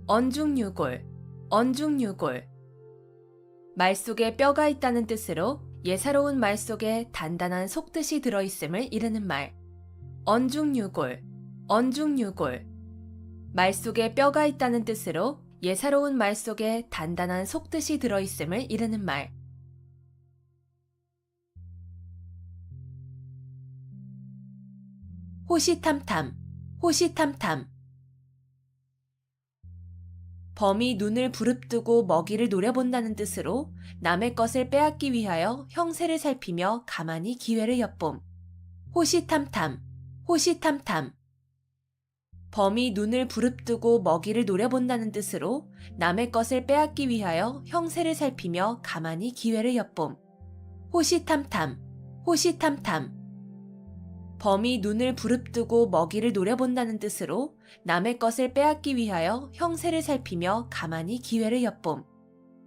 언중유골, 언중유골. 말 속에 뼈가 있다는 뜻으로 예사로운 말 속에 단단한 속뜻이 들어있음을 이르는 말. 언중유골, 언중유골. 말 속에 뼈가 있다는 뜻으로 예사로운 말 속에 단단한 속뜻이 들어있음을 이르는 말. 호시탐탐, 호시탐탐. 범이 눈을 부릅뜨고 먹이를 노려본다는 뜻으로 남의 것을 빼앗기 위하여 형세를 살피며 가만히 기회를 엿봄. 호시탐탐, 호시탐탐. 범이 눈을 부릅뜨고 먹이를 노려본다는 뜻으로 남의 것을 빼앗기 위하여 형세를 살피며 가만히 기회를 엿봄. 호시탐탐, 호시탐탐. 범이 눈을 부릅뜨고 먹이를 노려본다는 뜻으로 남의 것을 빼앗기 위하여 형세를 살피며 가만히 기회를 엿봄.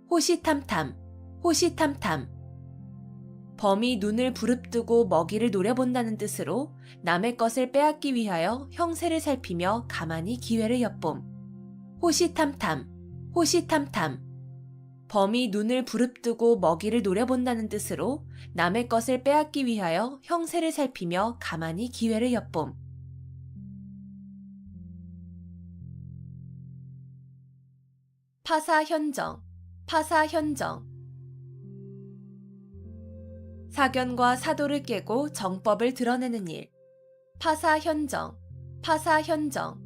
호시탐탐, 호시탐탐. 범이 눈을 부릅뜨고 먹이를 노려본다는 뜻으로 남의 것을 빼앗기 위하여 형세를 살피며 가만히 기회를 엿봄. 호시탐탐, 호시탐탐. 범이 눈을 부릅뜨고 먹이를 노려본다는 뜻으로 남의 것을 빼앗기 위하여 형세를 살피며 가만히 기회를 엿봄. 파사현정, 파사현정. 사견과 사도를 깨고 정법을 드러내는 일. 파사현정, 파사현정.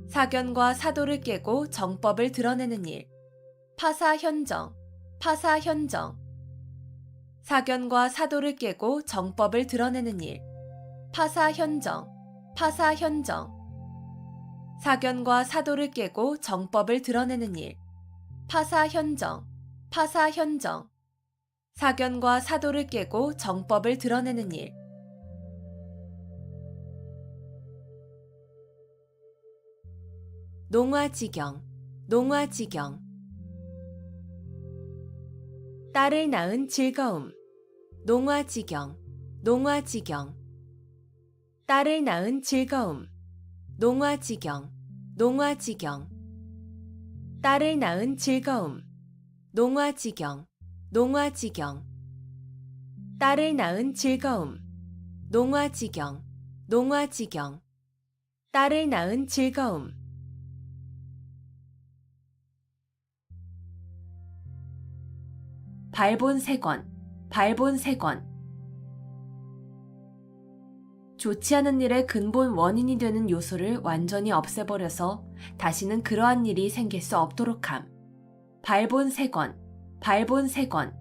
사견과 사도를 깨고 정법을 드러내는 일. 파사현정, 파사현정. 사견과 사도를 깨고 정법을 드러내는 일. 파사현정, 파사현정. 사견과 사도를 깨고 정법을 드러내는 일. 파사현정, 파사현정. 사견과 사도를 깨고 정법을 드러내는 일. 농화지경, 농화지경. 딸을 낳은 즐거움. 농화지경, 농화지경. 딸을 낳은 즐거움. 농화지경, 농화지경. 딸을 낳은 즐거움. 농화지경, 농화지경. 딸을 낳은 즐거움. 농화지경, 농화지경. 딸을 낳은 즐거움. 발본색원, 발본색원. 좋지 않은 일의 근본 원인이 되는 요소를 완전히 없애버려서 다시는 그러한 일이 생길 수 없도록 함. 발본색원, 발본색원.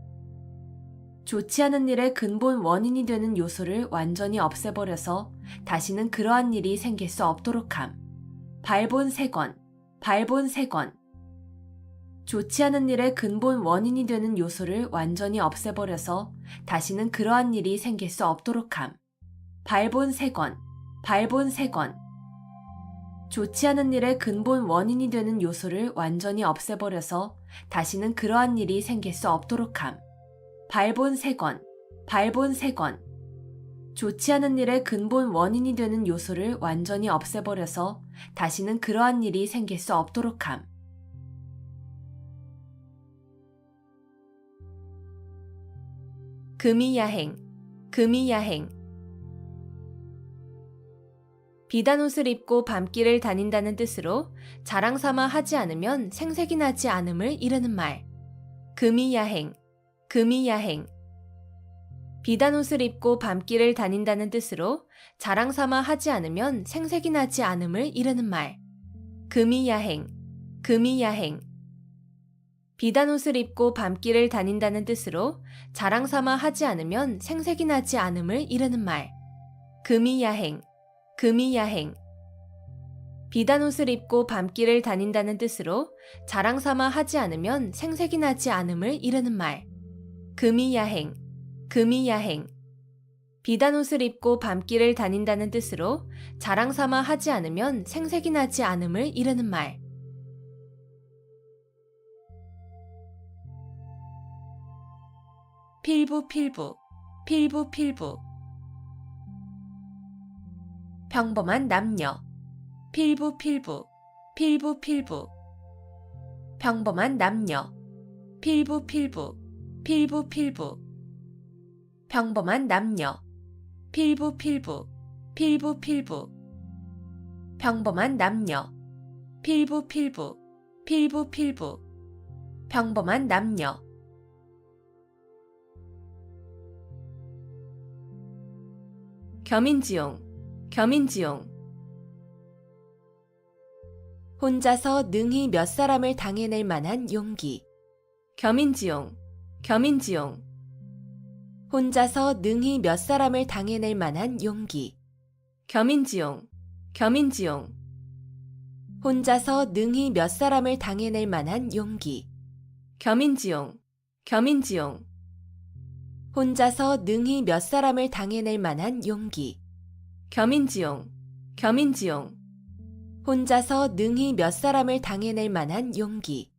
좋지 않은 일의 근본 원인이 되는 요소를 완전히 없애버려서 다시는 그러한 일이 생길 수 없도록 함. 발본색원, 발본색원. 좋지 않은 일의 근본 원인이 되는 요소를 완전히 없애버려서 다시는 그러한 일이 생길 수 없도록 함. 발본색원, 발본색원. 좋지 않은 일의 근본 원인이 되는 요소를 완전히 없애버려서 다시는 그러한 일이 생길 수 없도록 함. 발본색원, 발본색원. 좋지 않은 일의 근본 원인이 되는 요소를 완전히 없애버려서 다시는 그러한 일이 생길 수 없도록 함. 금이야행, 금이야행. 비단 옷을 입고 밤길을 다닌다는 뜻으로 자랑삼아 하지 않으면 생색이 나지 않음을 이르는 말. 금이야행, 금이야행. 비단 옷을 입고 밤길을 다닌다는 뜻으로 자랑삼아 하지 않으면 생색이 나지 않음을 이르는 말. 금이야행, 금이야행. 비단 옷을 입고 밤길을 다닌다는 뜻으로 자랑삼아 하지 않으면 생색이 나지 않음을 이르는 말. 금이야행, 금이야행. 비단 옷을 입고 밤길을 다닌다는 뜻으로 자랑삼아 하지 않으면 생색이 나지 않음을 이르는 말. 금이야행, 금이야행. 비단 옷을 입고 밤길을 다닌다는 뜻으로 자랑삼아 하지 않으면 생색이 나지 않음을 이르는 말. 필부필부, 필부필부. 평범한 남녀. 필부필부, 필부필부. 평범한 남녀. 필부필부, 필부필부. 평범한 남녀. 필부필부, 필부필부. 평범한 남녀. 필부필부, 필부필부. 평범한 남녀. 겸인지용, 겸인지용. 혼자서 능히 몇 사람을 당해낼 만한 용기. 겸인지용, 겸인지용. 혼자서 능히 몇 사람을 당해낼 만한 용기. 겸인지용, 겸인지용. 혼자서 능히 몇 사람을 당해낼 만한 용기. 겸인지용, 겸인지용. 혼자서 능히 몇 사람을 당해낼 만한 용기. 겸인지용, 겸인지용. 혼자서 능히 몇 사람을 당해낼 만한 용기.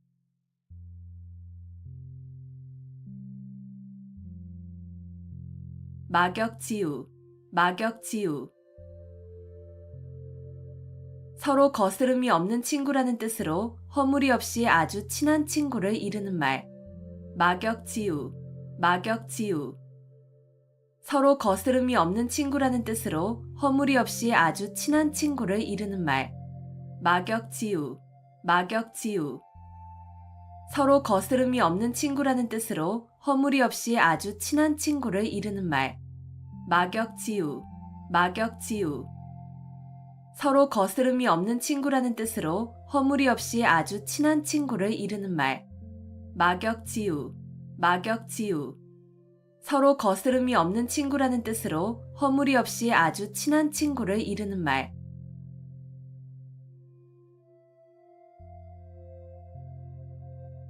막역지우, 막역지우. 서로 거스름이 없는 친구라는 뜻으로 허물이 없이 아주 친한 친구를 이르는 말. 막역지우, 막역지우. 서로 거스름이 없는 친구라는 뜻으로 허물이 없이 아주 친한 친구를 이르는 말. 막역지우, 막역지우. 서로 거스름이 없는 친구라는 뜻으로 허물이 없이 아주 친한 친구를 이르는 말. 막역지우, 막역지우. 서로 거스름이 없는 친구라는 뜻으로 허물이 없이 아주 친한 친구를 이르는 말. 막역지우, 막역지우. 서로 거스름이 없는 친구라는 뜻으로 허물이 없이 아주 친한 친구를 이르는 말.